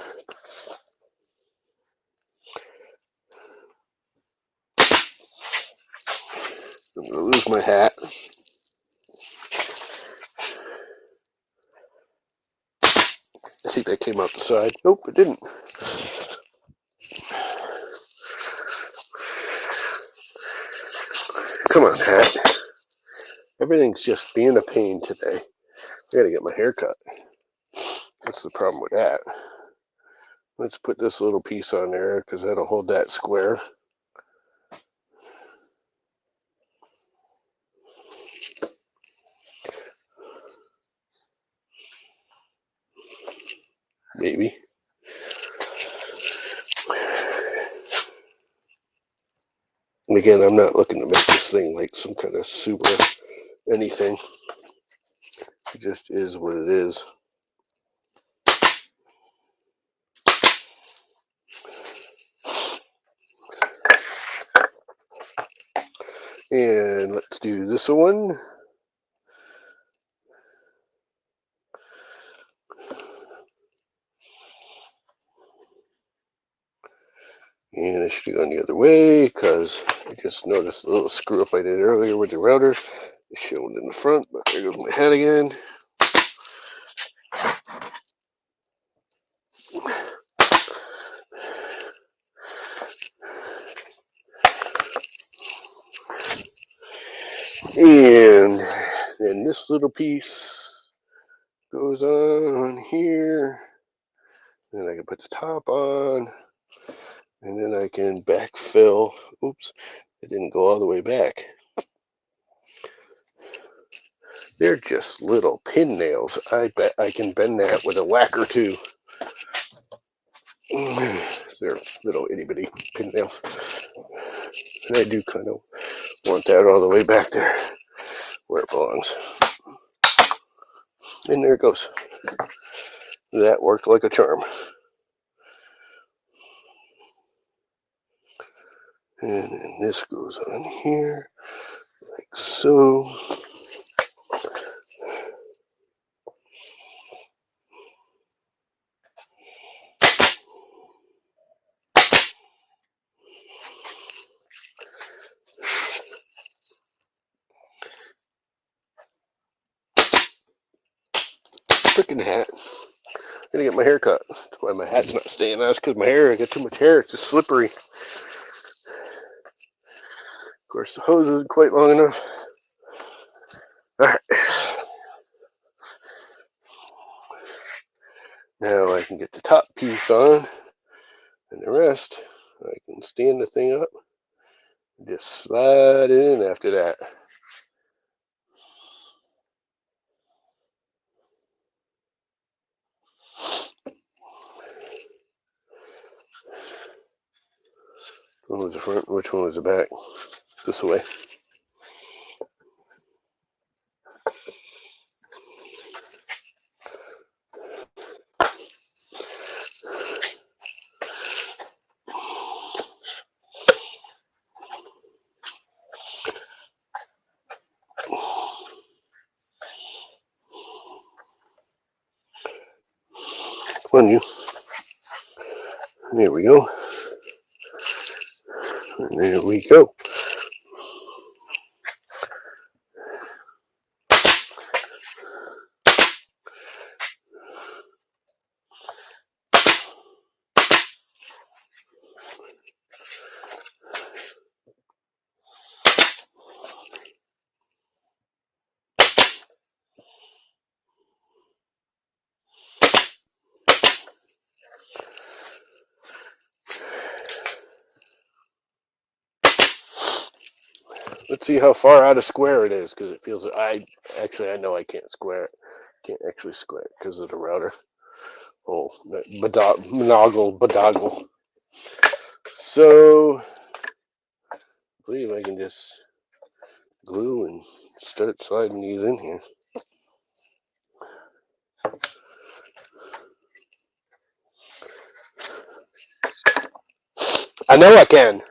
Speaker 1: I'm going to lose my hat. I think that came out the side. Nope, it didn't. Come on, hat. Everything's just being a pain today. I gotta get my hair cut. What's the problem with that? Let's put this little piece on there because that'll hold that square. Maybe. And again, I'm not looking to make this thing like some kind of super anything. It just is what it is. And let's do this one. And I should have gone the other way because I just noticed a little screw up I did earlier with the router. It showed in the front, but there goes my hat again. And then this little piece goes on here. Then I can put the top on. And then I can backfill. Oops, it didn't go all the way back. They're just little pin nails. I bet I can bend that with a whack or two. They're little itty bitty pin nails. And I do kind of want that all the way back there where it belongs. And there it goes. That worked like a charm. And then this goes on here, like so. Freaking hat. I'm gonna get my hair cut. That's why my hat's not staying on. That's because my hair, I got too much hair. It's just slippery. Of course, the hose isn't quite long enough. Alright. Now I can get the top piece on, and the rest, I can stand the thing up and just slide it in after that. Which one was the front? Which one was the back? This way. Come on, you. There we go. And there we go. Let's see how far out of square it is, because it feels I know I can't square it. Can't actually square it because of the router. Oh, bodoggle. So I believe I can just glue and start sliding these in here. I know I can.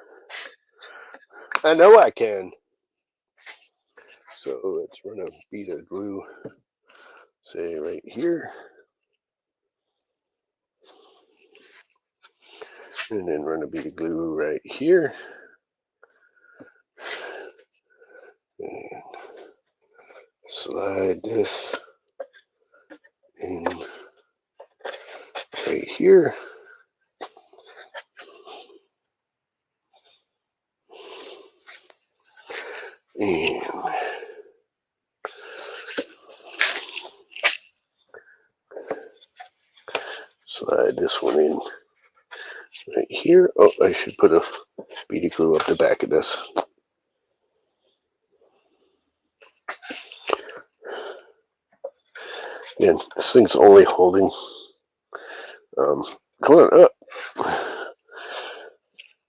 Speaker 1: I know I can. So let's run a bead of glue, say right here, and then run a bead of glue right here, and slide this in right here. And slide this one in right here. Oh, I should put a bead of glue up the back of this. Again, this thing's only holding, come on up.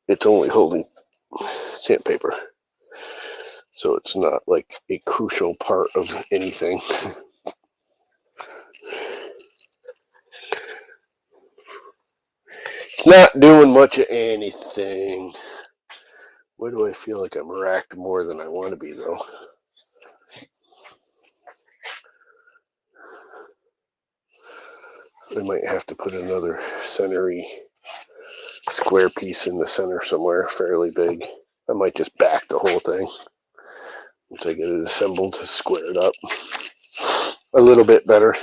Speaker 1: It's only holding sandpaper. So it's not like a crucial part of anything. It's not doing much of anything. Where do I feel like I'm racked more than I want to be, though? I might have to put another centery square piece in the center somewhere, fairly big. I might just back the whole thing once I get it assembled to square it up a little bit better.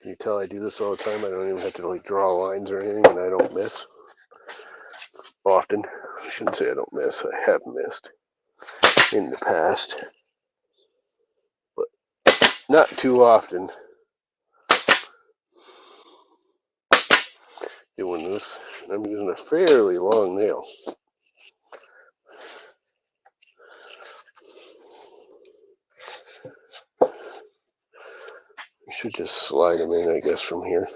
Speaker 1: Can you tell I do this all the time? I don't even have to like draw lines or anything, and I don't miss often. I shouldn't say I don't miss. I have missed in the past, but not too often. doing this. I'm using a fairly long nail. I should just slide them in, I guess, from here.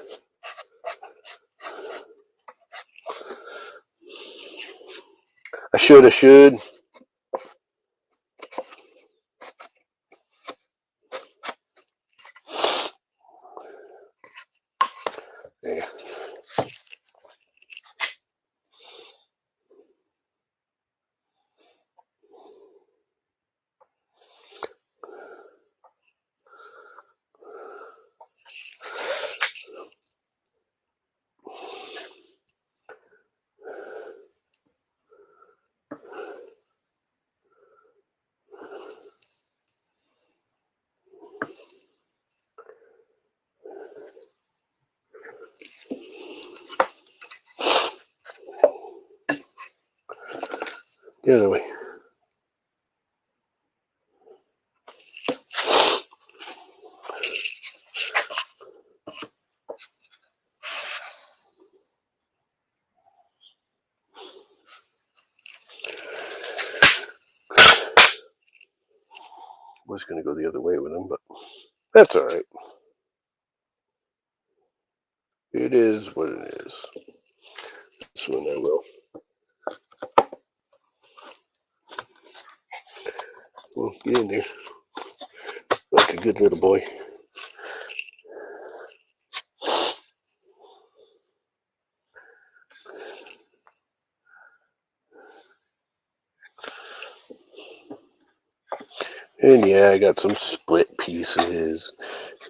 Speaker 1: I should. Yeah. The other way. Was going to go the other way with them, but that's all right. It is what it is. This one I will. Well, get in there like a good little boy. And yeah, I got some split pieces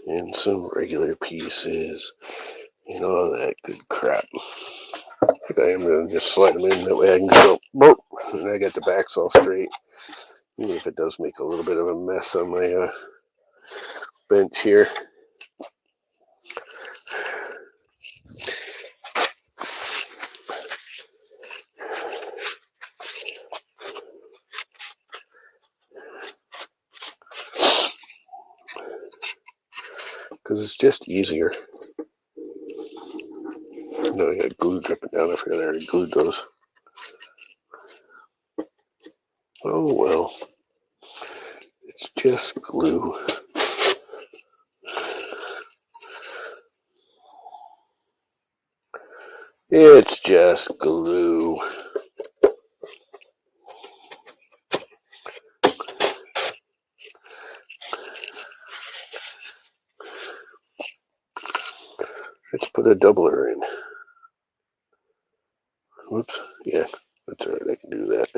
Speaker 1: and some regular pieces and all that good crap. I think I am going to just slide them in, that way I can go, boop, and I got the backs all straight. Even if it does make a little bit of a mess on my bench here. Because it's just easier. No, I got glue dripping down. I forgot I already glued those. Oh well. It's just glue. It's just glue. Let's put a doubler in. Whoops. Yeah, that's alright. I can do that.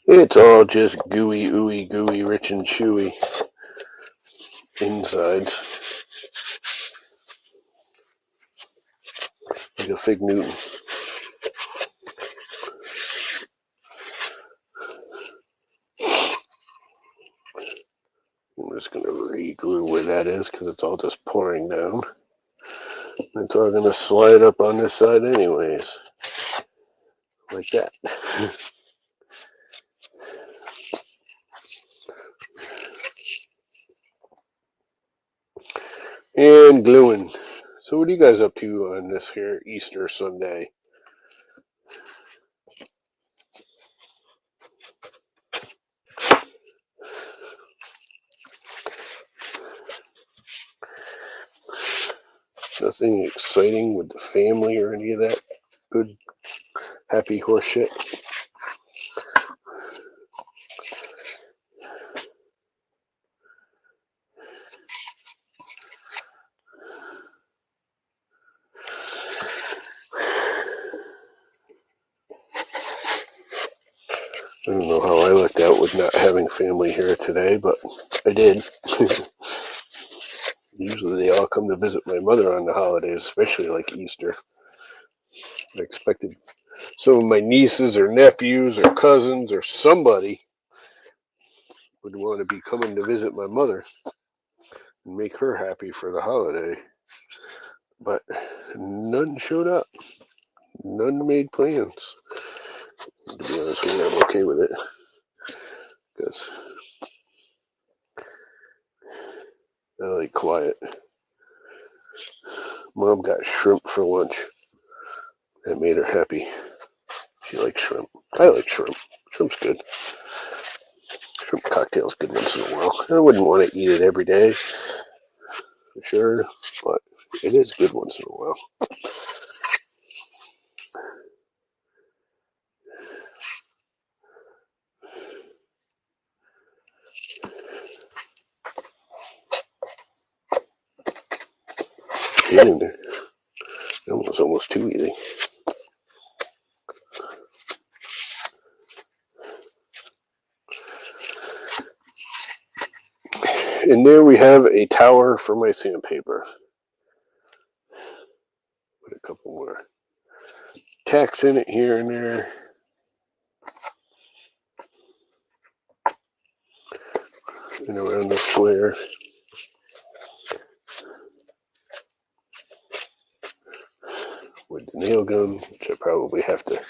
Speaker 1: It's all just gooey, ooey, gooey, rich and chewy insides. Like a fig Newton. I'm just going to re-glue where that is because it's all just pouring down. It's all going to slide up on this side anyways. Like that. And gluing. So what are you guys up to on this here Easter Sunday? Nothing exciting with the family or any of that good, happy horse shit? I don't know how I lucked out with not having family here today, but I did. Usually they all come to visit my mother on the holidays, especially like Easter. I expected some of my nieces or nephews or cousins or somebody would want to be coming to visit my mother and make her happy for the holiday. but none showed up. None made plans. To be honest with you, I'm okay with it because I like quiet. Mom got shrimp for lunch. That made her happy. She likes shrimp. I like shrimp. Shrimp's good. Shrimp cocktail's good once in a while. I wouldn't want to eat it every day, for sure, but it is good once in a while. Get in there. That was almost too easy. And there we have a tower for my sandpaper. Put a couple more tacks in it here and there. And around the square. With the nail gun, which I probably have to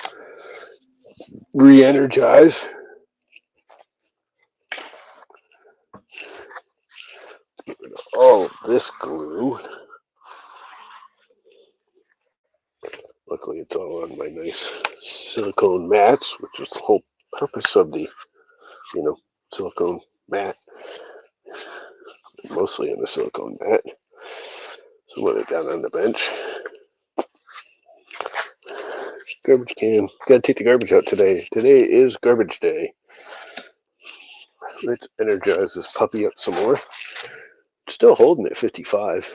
Speaker 1: re-energize. Get rid of all of this glue. Luckily, it's all on my nice silicone mats, which is the whole purpose of the, silicone mat. Mostly on the silicone mat. So let it down on the bench. Garbage can. Gotta take the garbage out today. Today is garbage day. Let's energize this puppy up some more. Still holding at 55.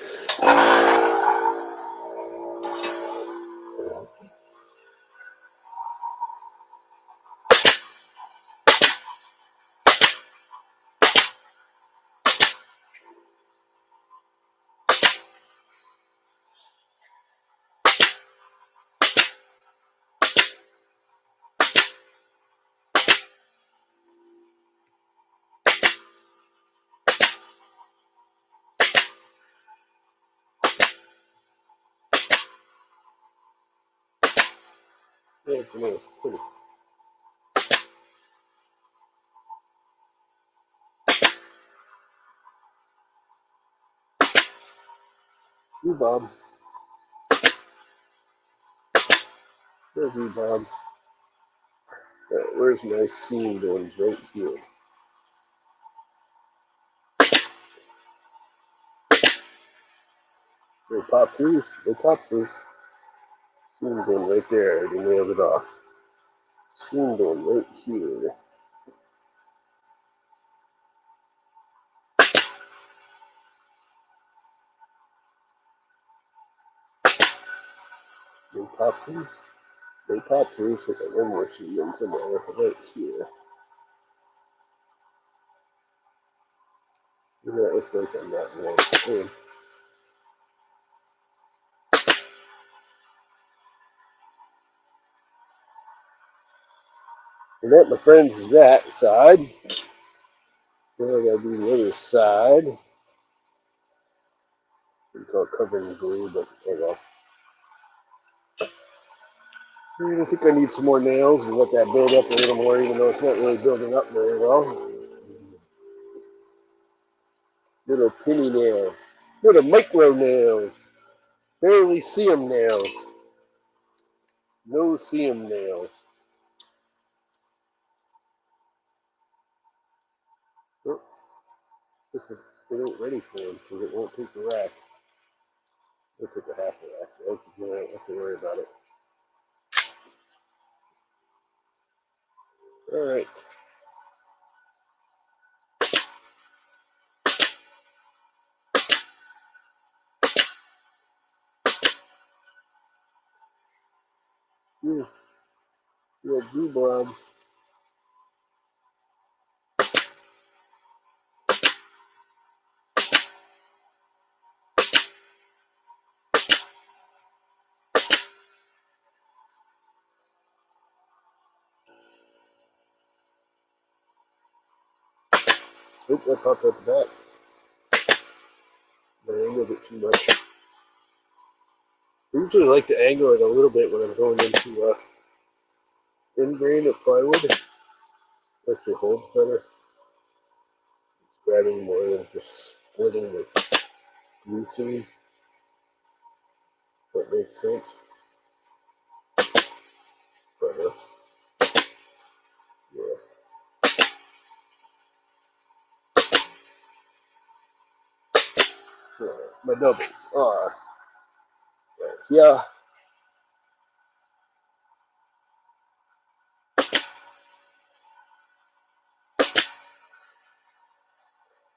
Speaker 1: Yeah, pretty. You, Bob. There's you, Bob. Where's my seam going? Right here. They pop through. They pop through. Seam going right there. I already nailed it off. Seam going right here. They pop through. They pop through. So I got one more seam in somewhere right here. Yeah, it looks like I'm not wrong. And that, my friends, is that side. Now I gotta do the other side. It's all covered in glue, but oh well. I think I need some more nails and let that build up a little more, even though it's not really building up very well. Little penny nails. Little micro nails. Barely see 'em nails. No see 'em nails. Oh, this is, it ain't ready for them because it won't take the rack. It'll take a half the rack. I don't have to worry about it. Alright. Yeah, glue blobs. Oop, that popped up the back. But I angled it too much. I usually like to angle it a little bit when I'm going into end grain of plywood. It actually holds better. It's grabbing more than just splitting the glue seam. That makes sense. But yeah. My doubles are yeah.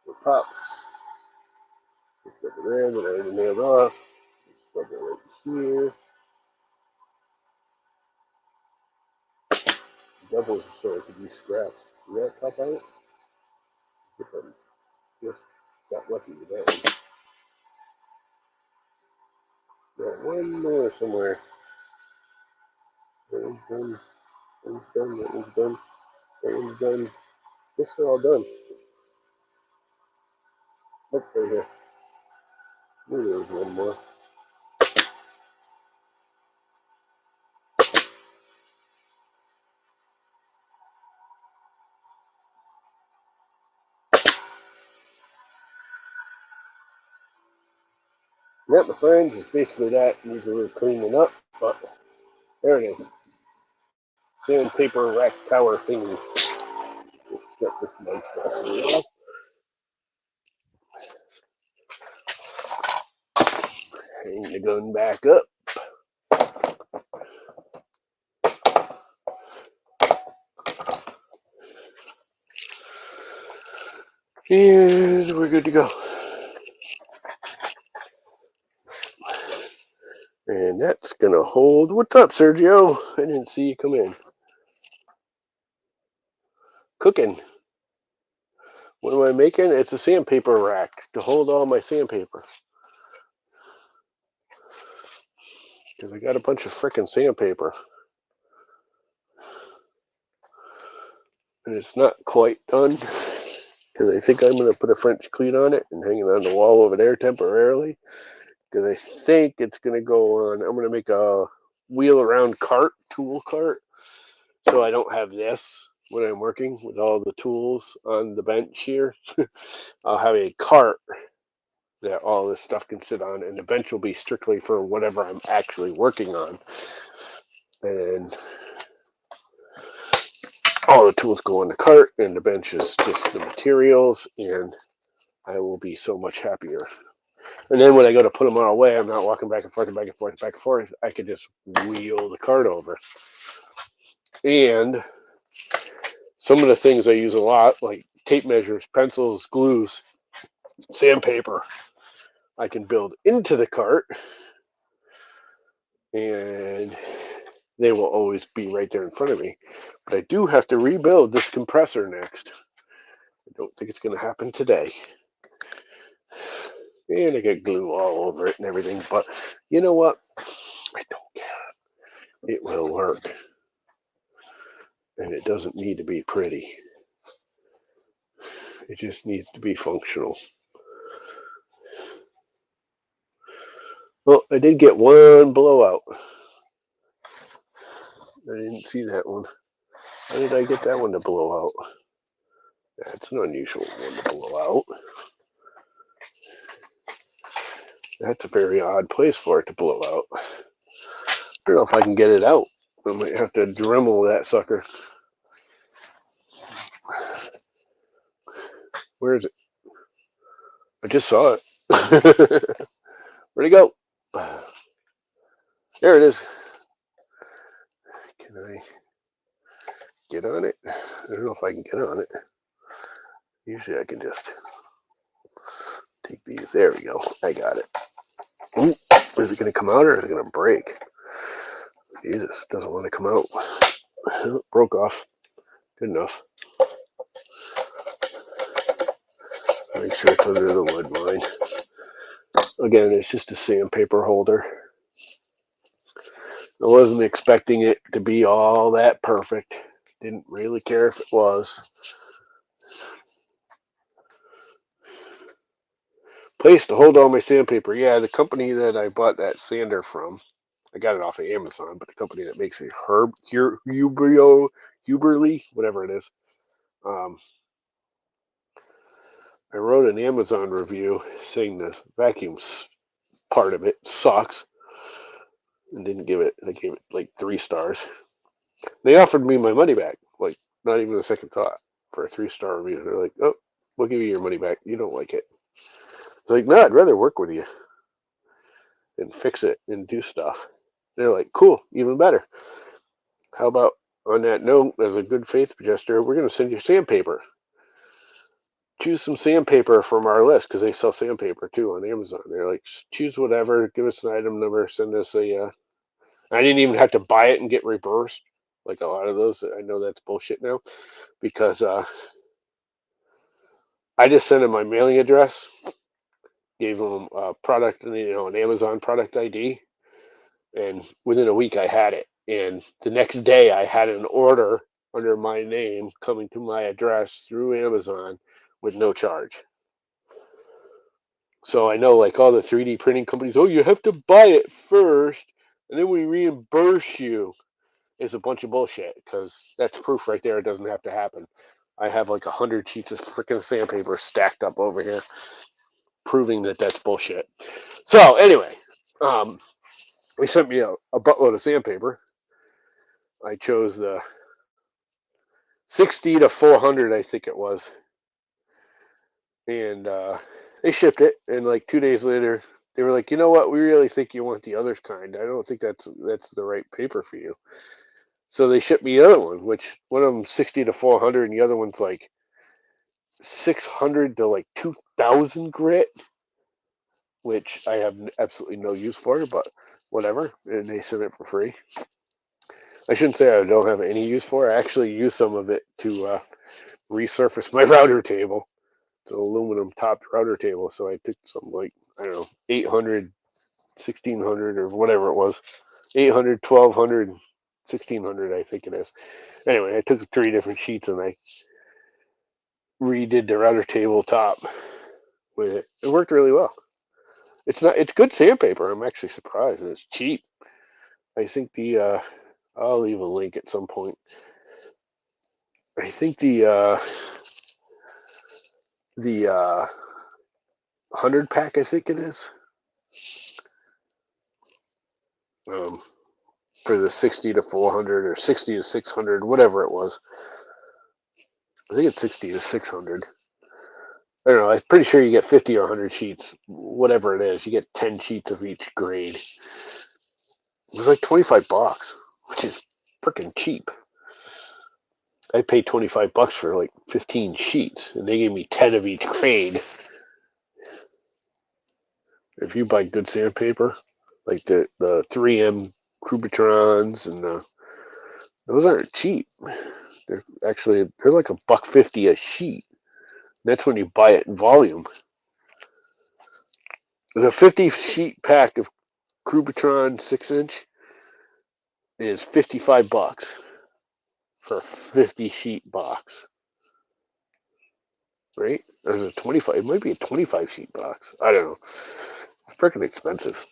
Speaker 1: The pops. Just over there that I already nailed off. Put it right here. Doubles are starting to be scrapped. See that top out? Just got lucky with that one. Got one more somewhere. That one's done. That one's done. That one's done. That one's done. This is all done. Look right here. Maybe there was one more. Yep, my friends, it's basically that. Needs a little cleaning up, but there it is. Sandpaper rack tower thingy. Let's get this nice dusty off. Hang the gun back up. And we're good to go. And that's gonna hold. What's up, Sergio? I didn't see you come in. Cooking. What am I making? It's a sandpaper rack to hold all my sandpaper. Because I got a bunch of frickin' sandpaper. And it's not quite done. Because I think I'm going to put a French cleat on it and hang it on the wall over there temporarily. Because I think it's going to go on. I'm going to make a wheel around cart, tool cart. So I don't have this when I'm working with all the tools on the bench here. I'll have a cart that all this stuff can sit on, and the bench will be strictly for whatever I'm actually working on. And all the tools go on the cart, and the bench is just the materials, and I will be so much happier. And then when I go to put them all away, I'm not walking back and forth and back and forth and back and forth. I could just wheel the cart over. And some of the things I use a lot, like tape measures, pencils, glues, sandpaper, I can build into the cart, and they will always be right there in front of me. But I do have to rebuild this compressor next. I don't think it's going to happen today. And I get glue all over it and everything. But you know what? I don't care. It will work. And it doesn't need to be pretty. It just needs to be functional. Well, I did get one blowout. I didn't see that one. How did I get that one to blow out? That's an unusual one to blow out. That's a very odd place for it to blow out. I don't know if I can get it out. I might have to Dremel that sucker. Where is it? I just saw it. Where'd it go? There it is. Can I get on it? I don't know if I can get on it. Usually I can just take these. There we go. I got it. Ooh, is it going to come out or is it going to break? Jesus, doesn't want to come out. Broke off. Good enough. Make sure it's under the wood line. Again, it's just a sandpaper holder. I wasn't expecting it to be all that perfect. Didn't really care if it was. Place to hold all my sandpaper. Yeah, the company that I bought that sander from I got it off of Amazon, but the company that makes it, Huberly, whatever it is. Um, I wrote an Amazon review saying the vacuum part of it sucks, and didn't give it. I gave it like 3 stars. They offered me my money back, like not even a second thought, for a 3-star review. They're like, "Oh, we'll give you your money back. You don't like it." It's like, no, I'd rather work with you and fix it and do stuff. They're like, cool, even better. How about on that note, as a good faith gesture, we're going to send you sandpaper. Choose some sandpaper from our list, because they sell sandpaper too on Amazon. They're like, choose whatever, give us an item number, send us a. I didn't even have to buy it and get reimbursed, like a lot of those. I know that's bullshit now, because I just sent them my mailing address, gave them a product, an Amazon product ID, and within a week I had it. And the next day I had an order under my name coming to my address through Amazon with no charge. So I know, like, all the 3D printing companies, oh, you have to buy it first and then we reimburse you, is a bunch of bullshit, because that's proof right there. It doesn't have to happen. I have like 100 sheets of freaking sandpaper stacked up over here, proving that that's bullshit. So anyway, they sent me a buttload of sandpaper. I chose the 60 to 400, I think it was, and they shipped it. And like 2 days later, they were like, you know what? We really think you want the other kind. I don't think that's the right paper for you. So they shipped me the other one, which one of them 60 to 400, and the other one's like 600 to like 2,000 grit, which I have absolutely no use for, but whatever. And they sent it for free. I shouldn't say I don't have any use for it. I actually use some of it to resurface my router table. It's an aluminum topped router table. So I took some, like, I don't know, 800, 1600, or whatever it was. 800, 1200, 1600, I think it is. Anyway, I took 3 different sheets and I redid the router table top with it. It worked really well. It's good sandpaper. I'm actually surprised, and it's cheap. I think I'll leave a link at some point. I think the 100 pack, I think it is, for the 60 to 400 or 60 to 600, whatever it was. I think it's 60 to 600. I don't know. I'm pretty sure you get 50 or 100 sheets, whatever it is. You get 10 sheets of each grade. It was like $25, which is freaking cheap. I paid $25 for like 15 sheets, and they gave me 10 of each grade. If you buy good sandpaper, like the 3M Crubitrons, and those aren't cheap. They're like $1.50 a sheet. That's when you buy it in volume. The 50 sheet pack of Crubitron 6-inch is $55 for a 50 sheet box. Right? There's a 25. It might be a 25 sheet box. I don't know. It's freaking expensive.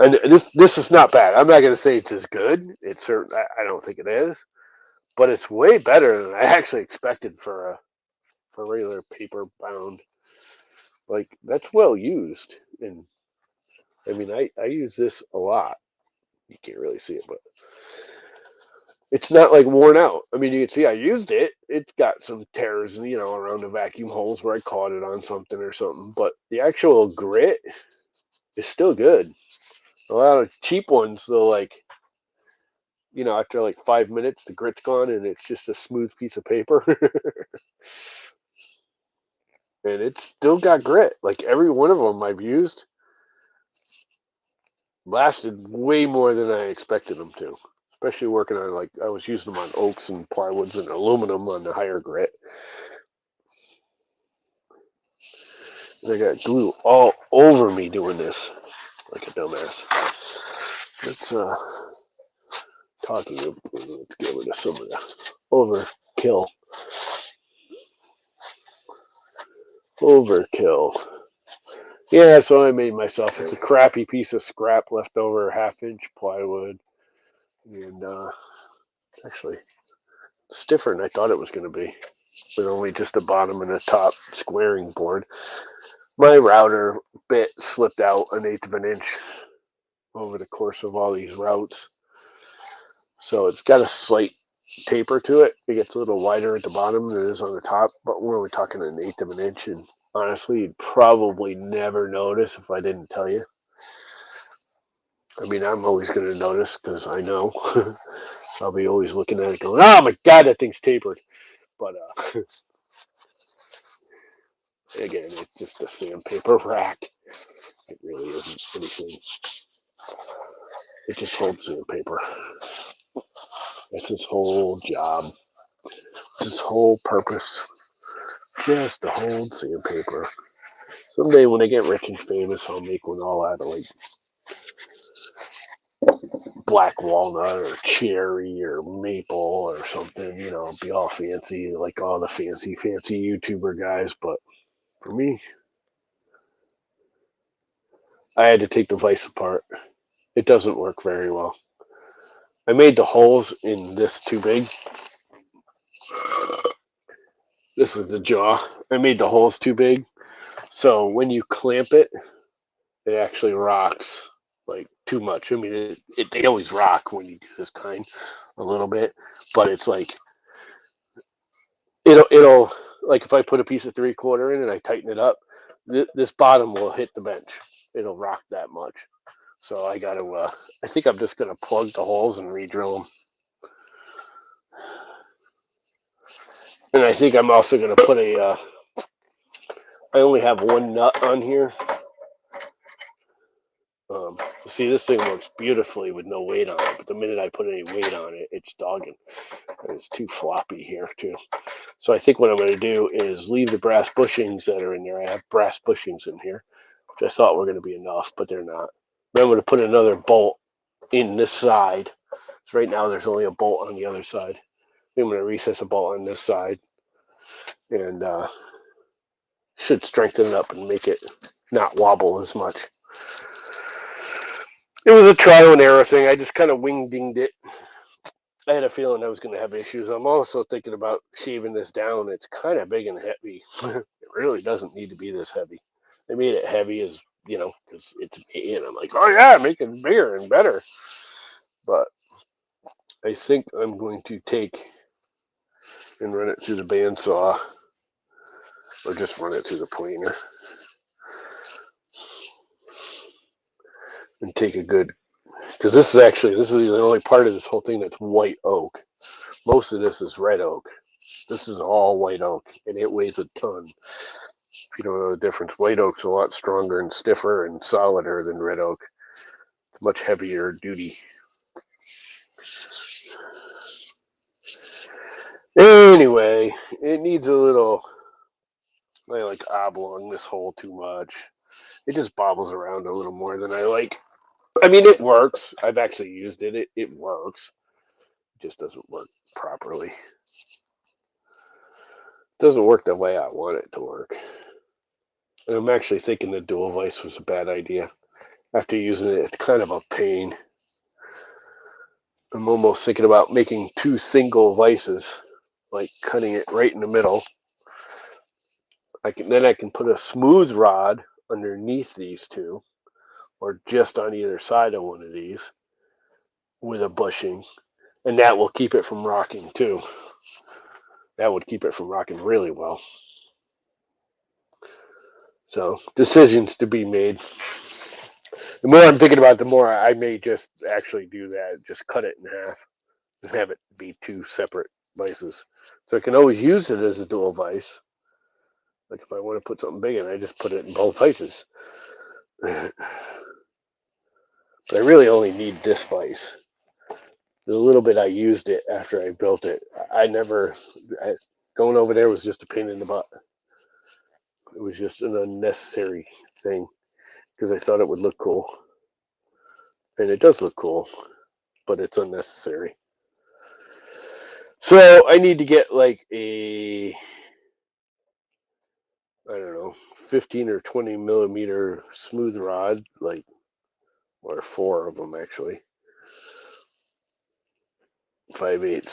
Speaker 1: And this is not bad. I'm not going to say it's as good. It's certain. I don't think it is, but it's way better than I actually expected for regular paper bound. Like, that's well used, and I mean, I use this a lot. You can't really see it, but it's not like worn out. I mean, you can see I used it. It's got some tears, around the vacuum holes where I caught it on something or something. But the actual grit is still good. A lot of cheap ones, they'll, like, after like 5 minutes, the grit's gone and it's just a smooth piece of paper. And it's still got grit. Like, every one of them I've used lasted way more than I expected them to. Especially working on, like, I was using them on oaks and plywoods and aluminum on the higher grit. And I got glue all over me doing this, like a dumbass. Let's let's get rid of some of the overkill. Overkill. Yeah, that's what I made myself. It's a crappy piece of scrap leftover 1/2 inch plywood. And actually, stiffer than I thought it was going to be, with only just a bottom and a top squaring board. My router bit slipped out 1/8 of an inch over the course of all these routes. So it's got a slight taper to it. It gets a little wider at the bottom than it is on the top, but we're only talking 1/8 of an inch. And honestly, you'd probably never notice if I didn't tell you. I mean, I'm always going to notice because I know. I'll be always looking at it going, oh my God, that thing's tapered. But again, it's just a sandpaper rack. It really isn't anything. It just holds sandpaper. That's its whole job. Its whole purpose. Just to hold sandpaper. Someday when I get rich and famous, I'll make one all out of like black walnut or cherry or maple or something, you know, be all fancy like all the fancy YouTuber guys. But for me, I had to take the vise apart. It doesn't work very well. I made the holes in this too big. This is the jaw. I made the holes too big. So when you clamp it, it actually rocks like too much. I mean, they always rock when you do this kind a little bit, but it's like it'll like if I put a piece of 3/4 in and I tighten it up, this bottom will hit the bench. It'll rock that much. So I got to. I think I'm just gonna plug the holes and re-drill them. And I think I'm also gonna put a. I only have one nut on here. See, this thing works beautifully with no weight on it, but the minute I put any weight on it, it's dogging. And it's too floppy here, too. So I think what I'm going to do is leave the brass bushings that are in there. I have brass bushings in here, which I thought were going to be enough, but they're not. Then I'm going to put another bolt in this side. So right now there's only a bolt on the other side. I'm going to recess a bolt on this side and should strengthen it up and make it not wobble as much. It was a trial and error thing. I just kind of wing-dinged it. I had a feeling I was going to have issues. I'm also thinking about shaving this down. It's kind of big and heavy. It really doesn't need to be this heavy. They made it heavy as, you know, because it's me. And I'm like, oh, yeah, make it bigger and better. But I think I'm going to take and run it through the bandsaw or just run it through the planer and take a good, because this is the only part of this whole thing that's white oak. Most of this is red oak. This is all white oak, and it weighs a ton. If you don't know the difference, white oak's a lot stronger and stiffer and solider than red oak. It's much heavier duty. Anyway, it needs a little, I like oblong this hole too much. It just bobbles around a little more than I like. I mean, it works. I've actually used it. It works. It just doesn't work properly. It doesn't work the way I want it to work. And I'm actually thinking the dual vise was a bad idea. After using it, it's kind of a pain. I'm almost thinking about making 2 single vices, like cutting it right in the middle. Then I can put a smooth rod underneath these 2, or just on either side of one of these with a bushing, and that will keep it from rocking too. That would keep it from rocking really well. So decisions to be made. The more I'm thinking about it, the more I may just actually do that. Just cut it in half and have it be 2 separate vices. So I can always use it as a dual vise. Like if I want to put something big in, I just put it in both vices. But I really only need this vise. The little bit I used it after I built it, going over there was just a pain in the butt. It was just an unnecessary thing because I thought it would look cool. And it does look cool, but it's unnecessary. So I need to get like a I don't know, 15 or 20 millimeter smooth rod, like, or 4 of them actually. 5/8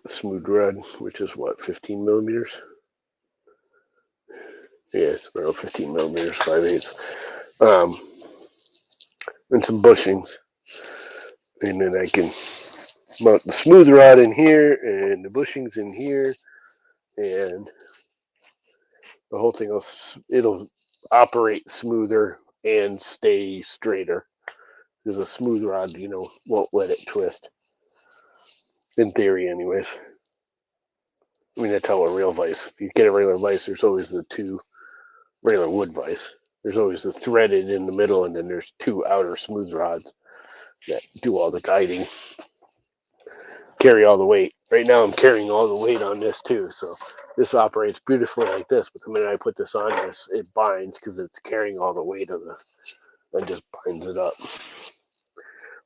Speaker 1: smooth rod, which is what, 15 millimeters? Yes, yeah, around 15 millimeters, 5/8. And some bushings. And then I can mount the smooth rod in here and the bushings in here, and the whole thing it'll operate smoother and stay straighter. Because a smooth rod, won't let it twist. In theory, anyways. I mean, that's how a real vise. If you get a regular vise, there's always the 2 regular wood vise. There's always the threaded in the middle, and then there's 2 outer smooth rods that do all the guiding, carry all the weight. Right now, I'm carrying all the weight on this too, so this operates beautifully like this. But the minute I put this on this, it binds because it's carrying all the weight of the, and just binds it up.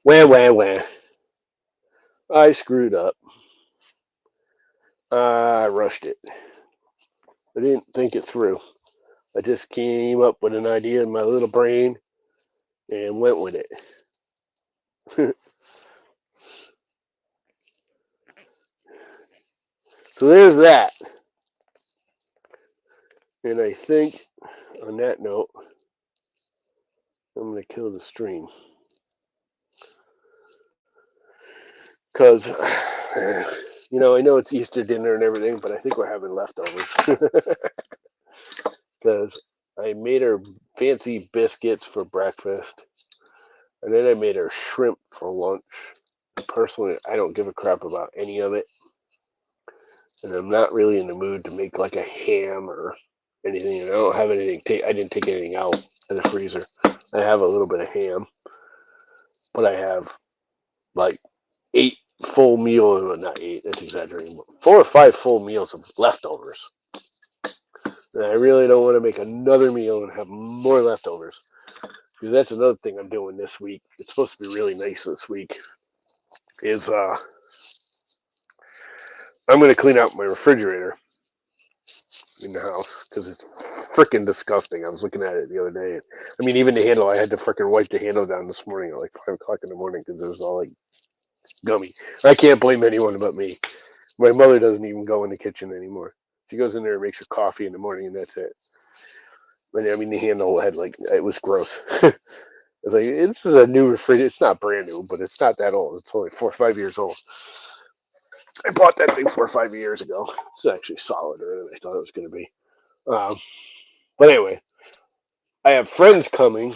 Speaker 1: Wah. I screwed up. I rushed it. I didn't think it through. I just came up with an idea in my little brain and went with it. So there's that. And I think on that note, I'm going to kill the stream. Because, I know it's Easter dinner and everything, but I think we're having leftovers. Because I made her fancy biscuits for breakfast. And then I made her shrimp for lunch. Personally, I don't give a crap about any of it. And I'm not really in the mood to make like a ham or anything. And I don't have anything. I didn't take anything out of the freezer. I have a little bit of ham, but I have like 8 full meals. Not 8. That's exaggerating. 4 or 5 full meals of leftovers. And I really don't want to make another meal and have more leftovers, because that's another thing I'm doing this week. It's supposed to be really nice this week. Is I'm going to clean out my refrigerator in the house because it's freaking disgusting. I was looking at it the other day. I mean, even the handle, I had to freaking wipe the handle down this morning at like 5 o'clock in the morning because it was all like gummy. I can't blame anyone but me. My mother doesn't even go in the kitchen anymore. She goes in there and makes her coffee in the morning, and that's it. But I mean, the handle had it was gross. It's like, this is a new refrigerator. It's not brand new, but it's not that old. It's only 4 or 5 years old. I bought that thing 4 or 5 years ago. It's actually solider than I thought it was going to be. But anyway, I have friends coming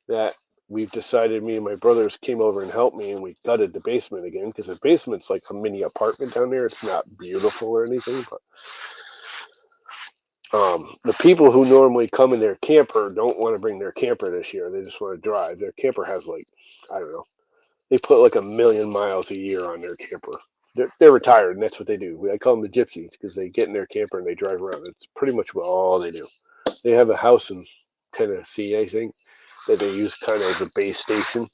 Speaker 1: that we've decided. Me and my brothers came over and helped me, and we gutted the basement again because the basement's like a mini apartment down there. It's not beautiful or anything, but the people who normally come in their camper don't want to bring their camper this year. They just want to drive. Their camper has I don't know. They put like 1,000,000 miles a year on their camper. They're retired, and that's what they do. I call them the gypsies because they get in their camper and they drive around. It's pretty much all they do. They have a house in Tennessee, I think, that they use kind of as a base station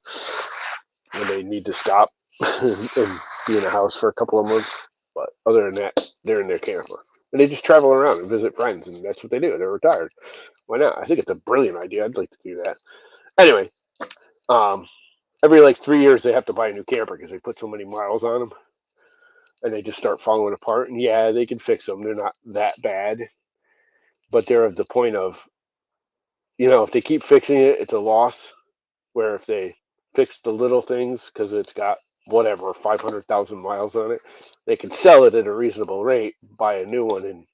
Speaker 1: when they need to stop and be in a house for a couple of months. But other than that, they're in their camper. And they just travel around and visit friends, and that's what they do. They're retired. Why not? I think it's a brilliant idea. I'd like to do that. Anyway, every 3 years they have to buy a new camper because they put so many miles on them, and they just start falling apart. And yeah, they can fix them. They're not that bad, but they're of the point of, if they keep fixing it, it's a loss. Where if they fix the little things because it's got whatever 500,000 miles on it, they can sell it at a reasonable rate, buy a new one, and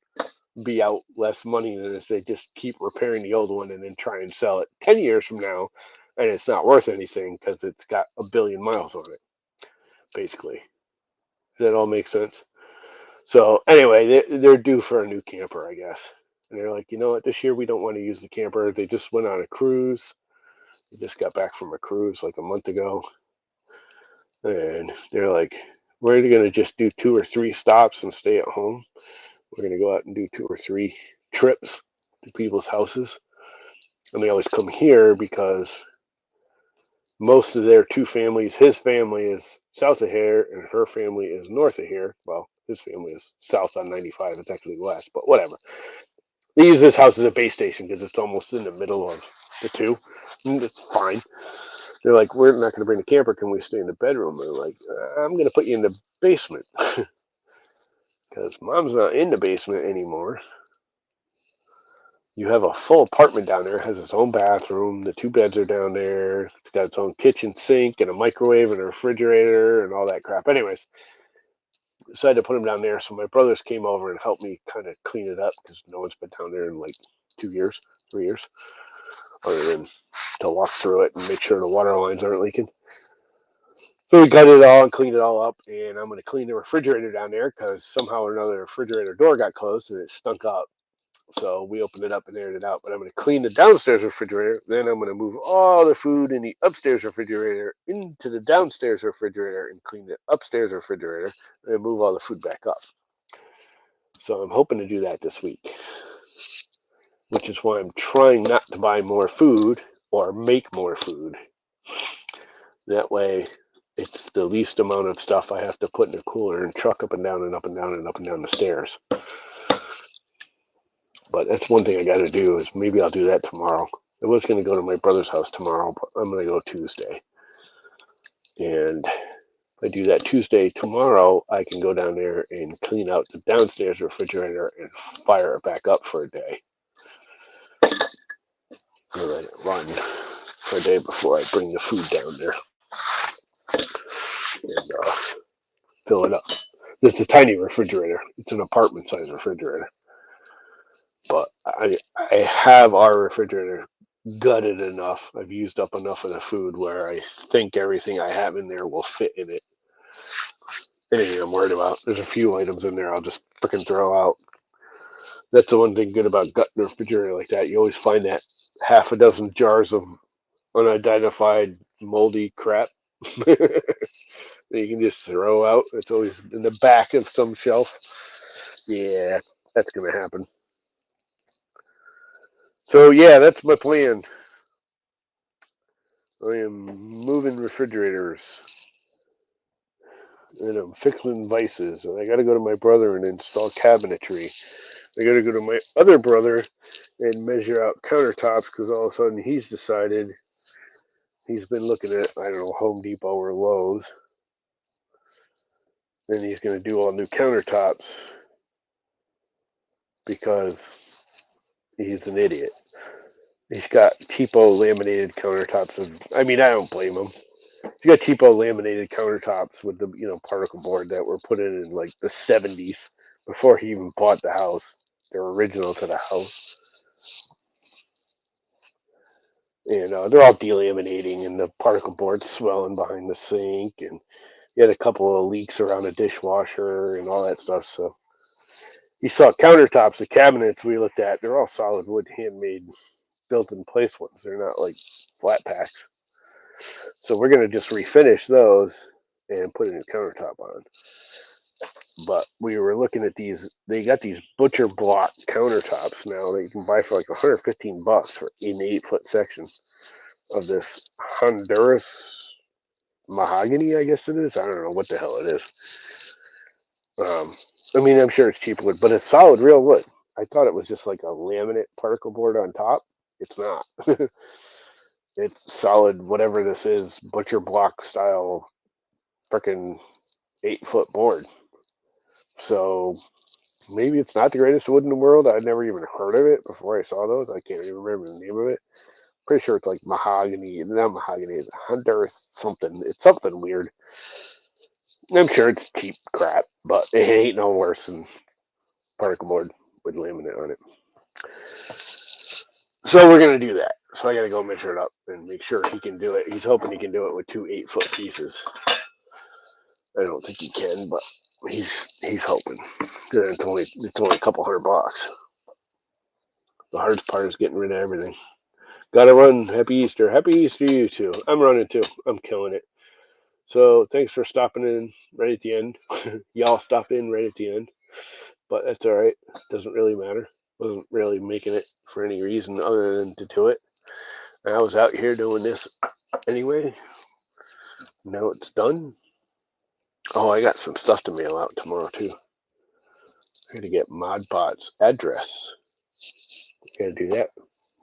Speaker 1: be out less money than if they just keep repairing the old one and then try and sell it 10 years from now, and it's not worth anything because it's got 1,000,000,000 miles on it, basically. Does that all make sense? So anyway, they're due for a new camper, I guess. And they're like, you know what, this year we don't want to use the camper. They just went on a cruise. They just got back from a cruise like a month ago. And they're like, we're going to just do 2 or 3 stops and stay at home. We're going to go out and do 2 or 3 trips to people's houses. And they always come here because most of their 2 families, his family is south of here and her family is north of here. Well, his family is south on 95. It's actually west, but whatever. They use this house as a base station because it's almost in the middle of the two. And it's fine. They're like, we're not going to bring the camper. Can we stay in the bedroom? And they're like, I'm going to put you in the basement because mom's not in the basement anymore. You have a full apartment down there. It has its own bathroom. The 2 beds are down there. It's got its own kitchen sink and a microwave and a refrigerator and all that crap. Anyways, decided to put them down there. So my brothers came over and helped me kind of clean it up because no one's been down there in like 2 years, 3 years, other than to walk through it and make sure the water lines aren't leaking. So we gutted it all and cleaned it all up, and I'm going to clean the refrigerator down there because somehow or another the refrigerator door got closed and it stunk up. So we opened it up and aired it out. But I'm going to clean the downstairs refrigerator. Then I'm going to move all the food in the upstairs refrigerator into the downstairs refrigerator and clean the upstairs refrigerator and move all the food back up. So I'm hoping to do that this week, which is why I'm trying not to buy more food or make more food. That way, it's the least amount of stuff I have to put in a cooler and truck up and down and up and down and up and down the stairs. But that's one thing I got to do is maybe I'll do that tomorrow. I was going to go to my brother's house tomorrow, but I'm going to go Tuesday. And if I do that Tuesday, tomorrow I can go down there and clean out the downstairs refrigerator and fire it back up for a day. And let it run for a day before I bring the food down there and fill it up. It's a tiny refrigerator. It's an apartment size refrigerator. But I have our refrigerator gutted enough. I've used up enough of the food where I think everything I have in there will fit in it. Anything I'm worried about. There's a few items in there I'll just freaking throw out. That's the one thing good about gutting the refrigerator like that. You always find that half a dozen jars of unidentified moldy crap that you can just throw out. It's always in the back of some shelf. Yeah, that's going to happen. So, yeah, that's my plan. I am moving refrigerators and I'm fixing vices. And I got to go to my brother and install cabinetry. I got to go to my other brother and measure out countertops because all of a sudden he's decided he's been looking at, I don't know, Home Depot or Lowe's. And he's going to do all new countertops because he's an idiot. He's got cheapo laminated countertops. I don't blame him. He's got cheapo laminated countertops with the particle board that were put in like the 70s before he even bought the house. They're original to the house. And they're all delaminating and the particle board's swelling behind the sink. And he had a couple of leaks around the dishwasher and all that stuff. So he saw countertops, the cabinets we looked at, they're all solid wood, handmade, built in place ones. They're not like flat packs. So we're going to just refinish those and put a new countertop on. But we were looking at these. They got these butcher block countertops now that you can buy for like $115 for an 8-foot section of this Honduras mahogany, I guess it is. I don't know what the hell it is. I'm sure it's cheap wood, but it's solid real wood. I thought it was just like a laminate particle board on top. It's not. It's solid, whatever this is, butcher block style, freaking 8-foot board. So maybe it's not the greatest wood in the world. I'd never even heard of it before I saw those. I can't even remember the name of it. Pretty sure it's like mahogany, not mahogany, it's Honduras something. It's something weird. I'm sure it's cheap crap, but it ain't no worse than particle board with laminate on it. So we're gonna do that. So I gotta go measure it up and make sure he can do it. He's hoping he can do it with 2 8-foot pieces. I don't think he can, but he's hoping. It's only a couple $100. The hardest part is getting rid of everything. Gotta run. Happy Easter. Happy Easter to you too. I'm running too. I'm killing it. So thanks for stopping in right at the end. Y'all stop in right at the end. But that's all right. Doesn't really matter. Wasn't really making it for any reason other than to do it. And I was out here doing this anyway. Now it's done. Oh, I got some stuff to mail out tomorrow too. I got to get ModPod's address. Gotta do that.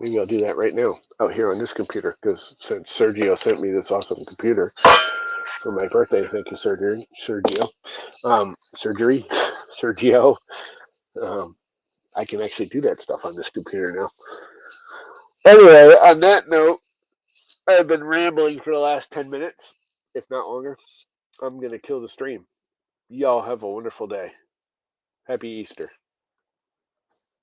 Speaker 1: Maybe I'll do that right now out here on this computer, because since Sergio sent me this awesome computer for my birthday, thank you, Sergio. Sergio. I can actually do that stuff on this computer now. Anyway, on that note, I've been rambling for the last 10 minutes, if not longer. I'm going to kill the stream. Y'all have a wonderful day. Happy Easter.